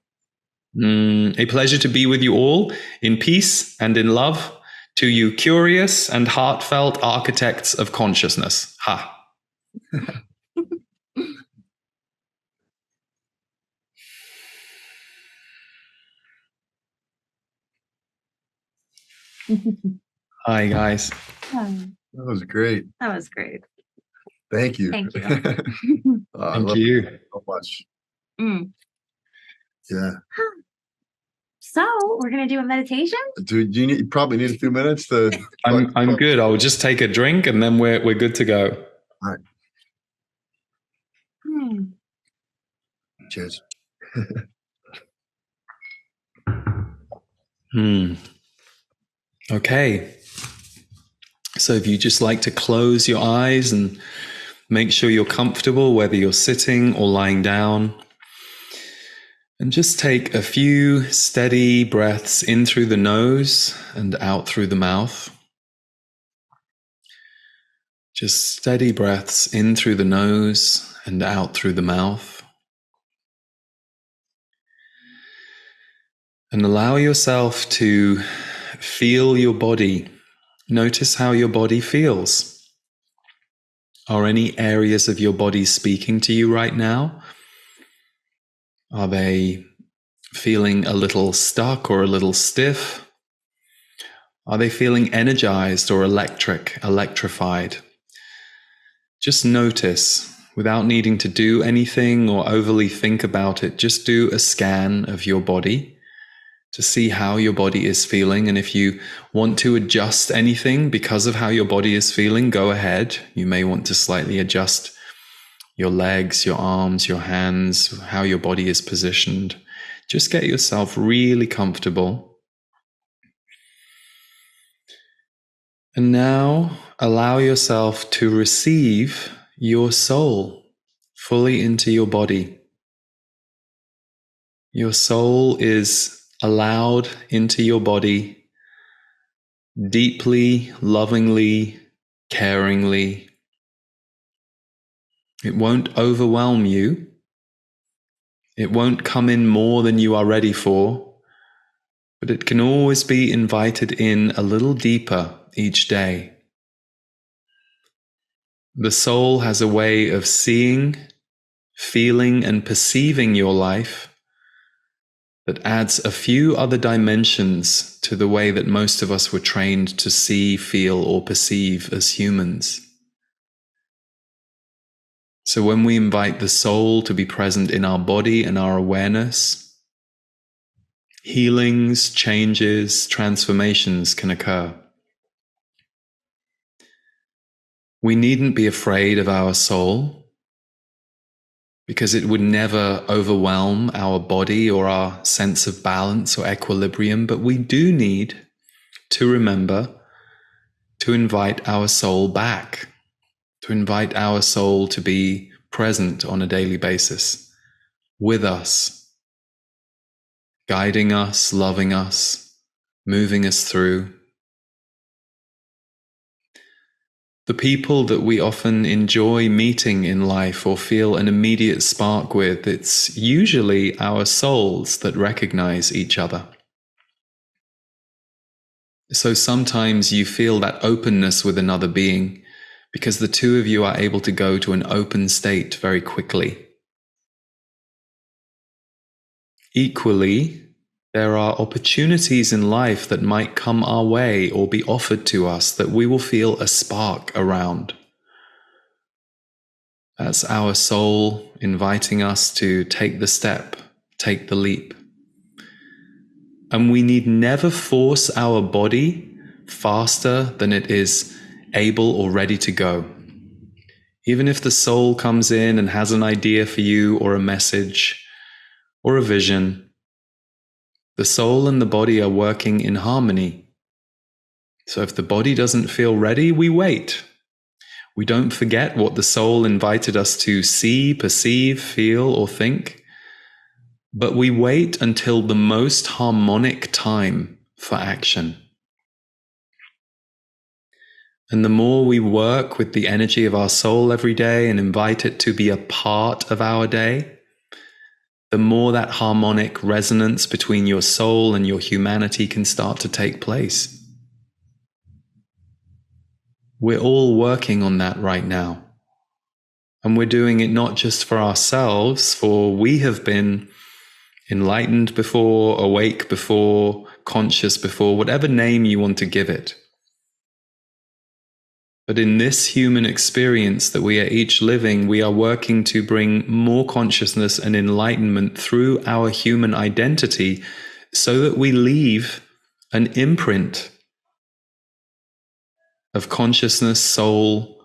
B: a pleasure to be with you all in peace and in love, to you curious and heartfelt architects of consciousness. Ha. Hi, guys.
A: That was great.
C: That was great.
A: Thank you.
C: Thank you.
A: I
B: Thank
A: love
B: you
A: it so much.
C: Mm.
A: Yeah.
C: So we're going to do a meditation.
A: Dude, you probably need a few minutes to.
B: I'm good. I'll just take a drink and then we're good to go.
A: All right.
C: Hmm.
A: Cheers.
B: Okay. So if you just like to close your eyes and make sure you're comfortable, whether you're sitting or lying down, and just take a few steady breaths in through the nose and out through the mouth. Just steady breaths in through the nose and out through the mouth. And allow yourself to feel your body. Notice how your body feels. Are any areas of your body speaking to you right now? Are they feeling a little stuck or a little stiff? Are they feeling energized or electrified? Just notice, without needing to do anything or overly think about it. Just do a scan of your body to see how your body is feeling. And if you want to adjust anything because of how your body is feeling, go ahead. You may want to slightly adjust your legs, your arms, your hands, how your body is positioned. Just get yourself really comfortable. And now allow yourself to receive your soul fully into your body. Your soul is allowed into your body deeply, lovingly, caringly. It won't overwhelm you. It won't come in more than you are ready for, but it can always be invited in a little deeper each day. The soul has a way of seeing, feeling, and perceiving your life that adds a few other dimensions to the way that most of us were trained to see, feel, or perceive as humans. So when we invite the soul to be present in our body and our awareness, healings, changes, transformations can occur. We needn't be afraid of our soul, because it would never overwhelm our body or our sense of balance or equilibrium, but we do need to remember to invite our soul back, to invite our soul to be present on a daily basis with us, guiding us, loving us, moving us through. The people that we often enjoy meeting in life or feel an immediate spark with, it's usually our souls that recognize each other. So sometimes you feel that openness with another being because the two of you are able to go to an open state very quickly. Equally, there are opportunities in life that might come our way or be offered to us that we will feel a spark around. That's our soul inviting us to take the step, take the leap. And we need never force our body faster than it is able or ready to go. Even if the soul comes in and has an idea for you or a message or a vision, the soul and the body are working in harmony. So if the body doesn't feel ready, we wait. We don't forget what the soul invited us to see, perceive, feel, or think, but we wait until the most harmonic time for action. And the more we work with the energy of our soul every day and invite it to be a part of our day, the more that harmonic resonance between your soul and your humanity can start to take place. We're all working on that right now. And we're doing it not just for ourselves, for we have been enlightened before, awake before, conscious before, whatever name you want to give it. But in this human experience that we are each living, we are working to bring more consciousness and enlightenment through our human identity so that we leave an imprint of consciousness, soul,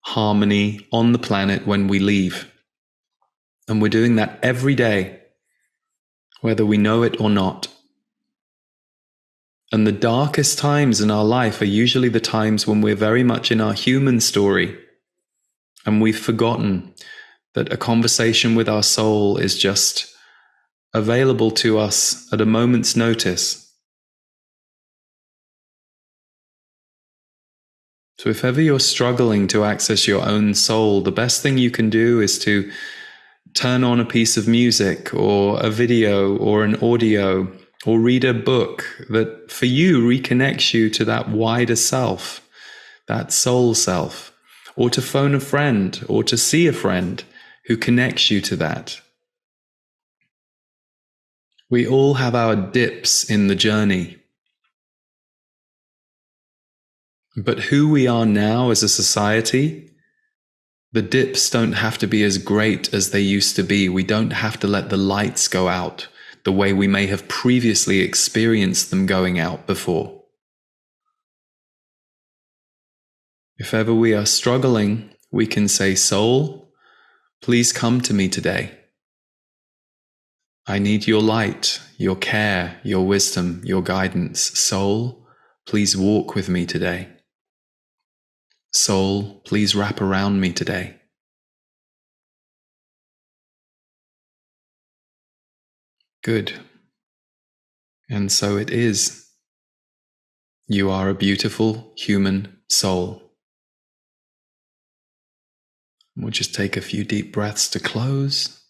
B: harmony on the planet when we leave. And we're doing that every day, whether we know it or not. And the darkest times in our life are usually the times when we're very much in our human story and we've forgotten that a conversation with our soul is just available to us at a moment's notice. So if ever you're struggling to access your own soul, the best thing you can do is to turn on a piece of music or a video or an audio or read a book that for you reconnects you to that wider self, that soul self, or to phone a friend or to see a friend who connects you to that. We all have our dips in the journey. But who we are now as a society, the dips don't have to be as great as they used to be. We don't have to let the lights go out the way we may have previously experienced them going out before. If ever we are struggling, we can say, "Soul, please come to me today. I need your light, your care, your wisdom, your guidance. Soul, please walk with me today. Soul, please wrap around me today." Good. And so it is. You are a beautiful human soul. We'll just take a few deep breaths to close.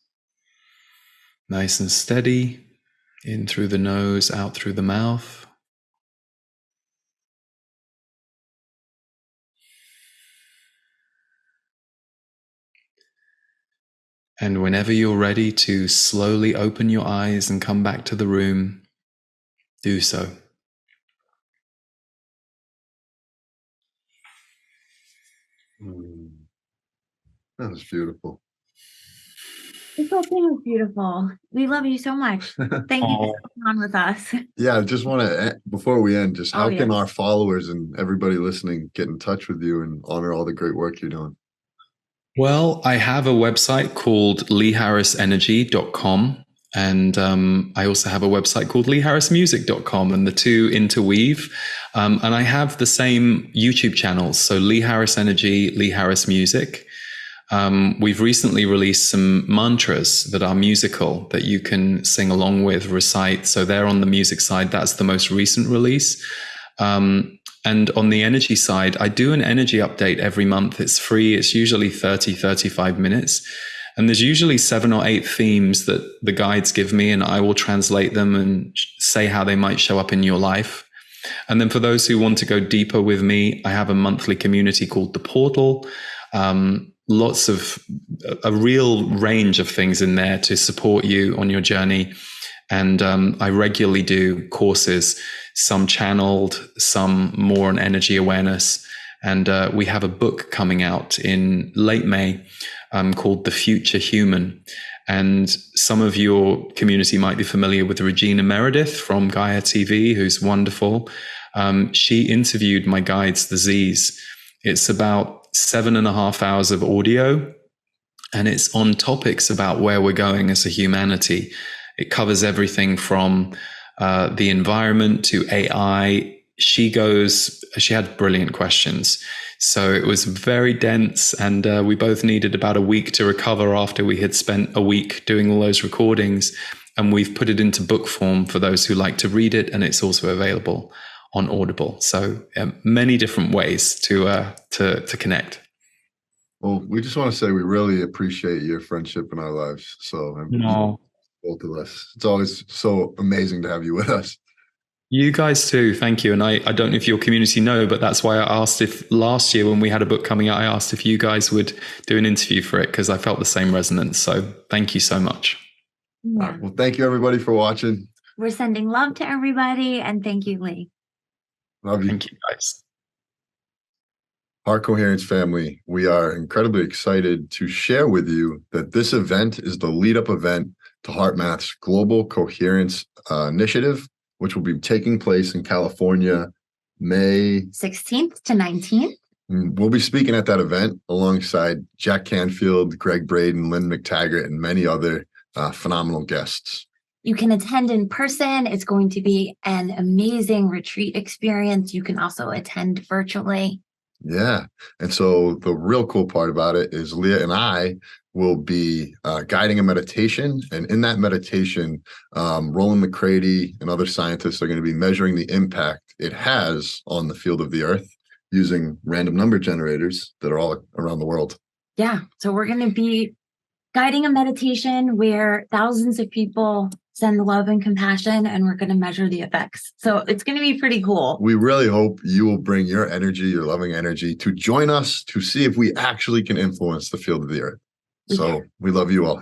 B: Nice and steady. In through the nose, out through the mouth. And whenever you're ready to slowly open your eyes and come back to the room, do so.
A: That was beautiful.
C: This whole thing was beautiful. We love you so much. Thank you for coming on with us.
A: Yeah, I just want to, before we end, just how can
C: yes.
A: our followers and everybody listening get in touch with you and honor all the great work you're doing?
B: Well, I have a website called leeharrisenergy.com. And I also have a website called leeharrismusic.com, and the two interweave. And I have the same YouTube channels. So Lee Harris Energy, Lee Harris Music. We've recently released some mantras that are musical that you can sing along with, recite. So they're on the music side. That's the most recent release. And on the energy side, I do an energy update every month. It's free. It's usually 30, 35 minutes. And there's usually 7 or 8 themes that the guides give me, and I will translate them and say how they might show up in your life. And then for those who want to go deeper with me, I have a monthly community called The Portal. Lots of a real range of things in there to support you on your journey. And I regularly do courses, some channeled, some more on energy awareness. And we have a book coming out in late May called The Future Human. And some of your community might be familiar with Regina Meredith from Gaia TV, who's wonderful. She interviewed my guides, the Z's. It's about 7.5 hours of audio, and it's on topics about where we're going as a humanity. It covers everything from the environment to AI. She had brilliant questions. So it was very dense, and we both needed about a week to recover after we had spent a week doing all those recordings. And we've put it into book form for those who like to read it, and it's also available on Audible. So many different ways to connect.
A: Well, we just want to say we really appreciate your friendship in our lives. So both of us, it's always so amazing to have you with us.
B: You guys too. Thank you. And I don't know if your community know, but that's why I asked if last year when we had a book coming out, I asked if you guys would do an interview for it, because I felt the same resonance. So thank you so much.
C: Yeah.
A: Right, well, thank you everybody for watching.
C: We're sending love to everybody, and thank you, Lee.
A: Love you.
B: Thank you guys.
A: Heart Coherence family, we are incredibly excited to share with you that this event is the lead-up event to HeartMath's Global Coherence Initiative, which will be taking place in California, May
C: 16th to 19th.
A: We'll be speaking at that event alongside Jack Canfield, Gregg Braden, Lynn McTaggart, and many other phenomenal guests.
C: You can attend in person. It's going to be an amazing retreat experience. You can also attend virtually.
A: Yeah. And so the real cool part about it is Leah and I will be guiding a meditation. And in that meditation, Roland McCready and other scientists are going to be measuring the impact it has on the field of the Earth using random number generators that are all around the world.
C: Yeah. So we're going to be guiding a meditation where thousands of people send love and compassion, and we're going to measure the effects. So it's going to be pretty cool.
A: We really hope you will bring your energy, your loving energy, to join us to see if we actually can influence the field of the Earth. So we love you all.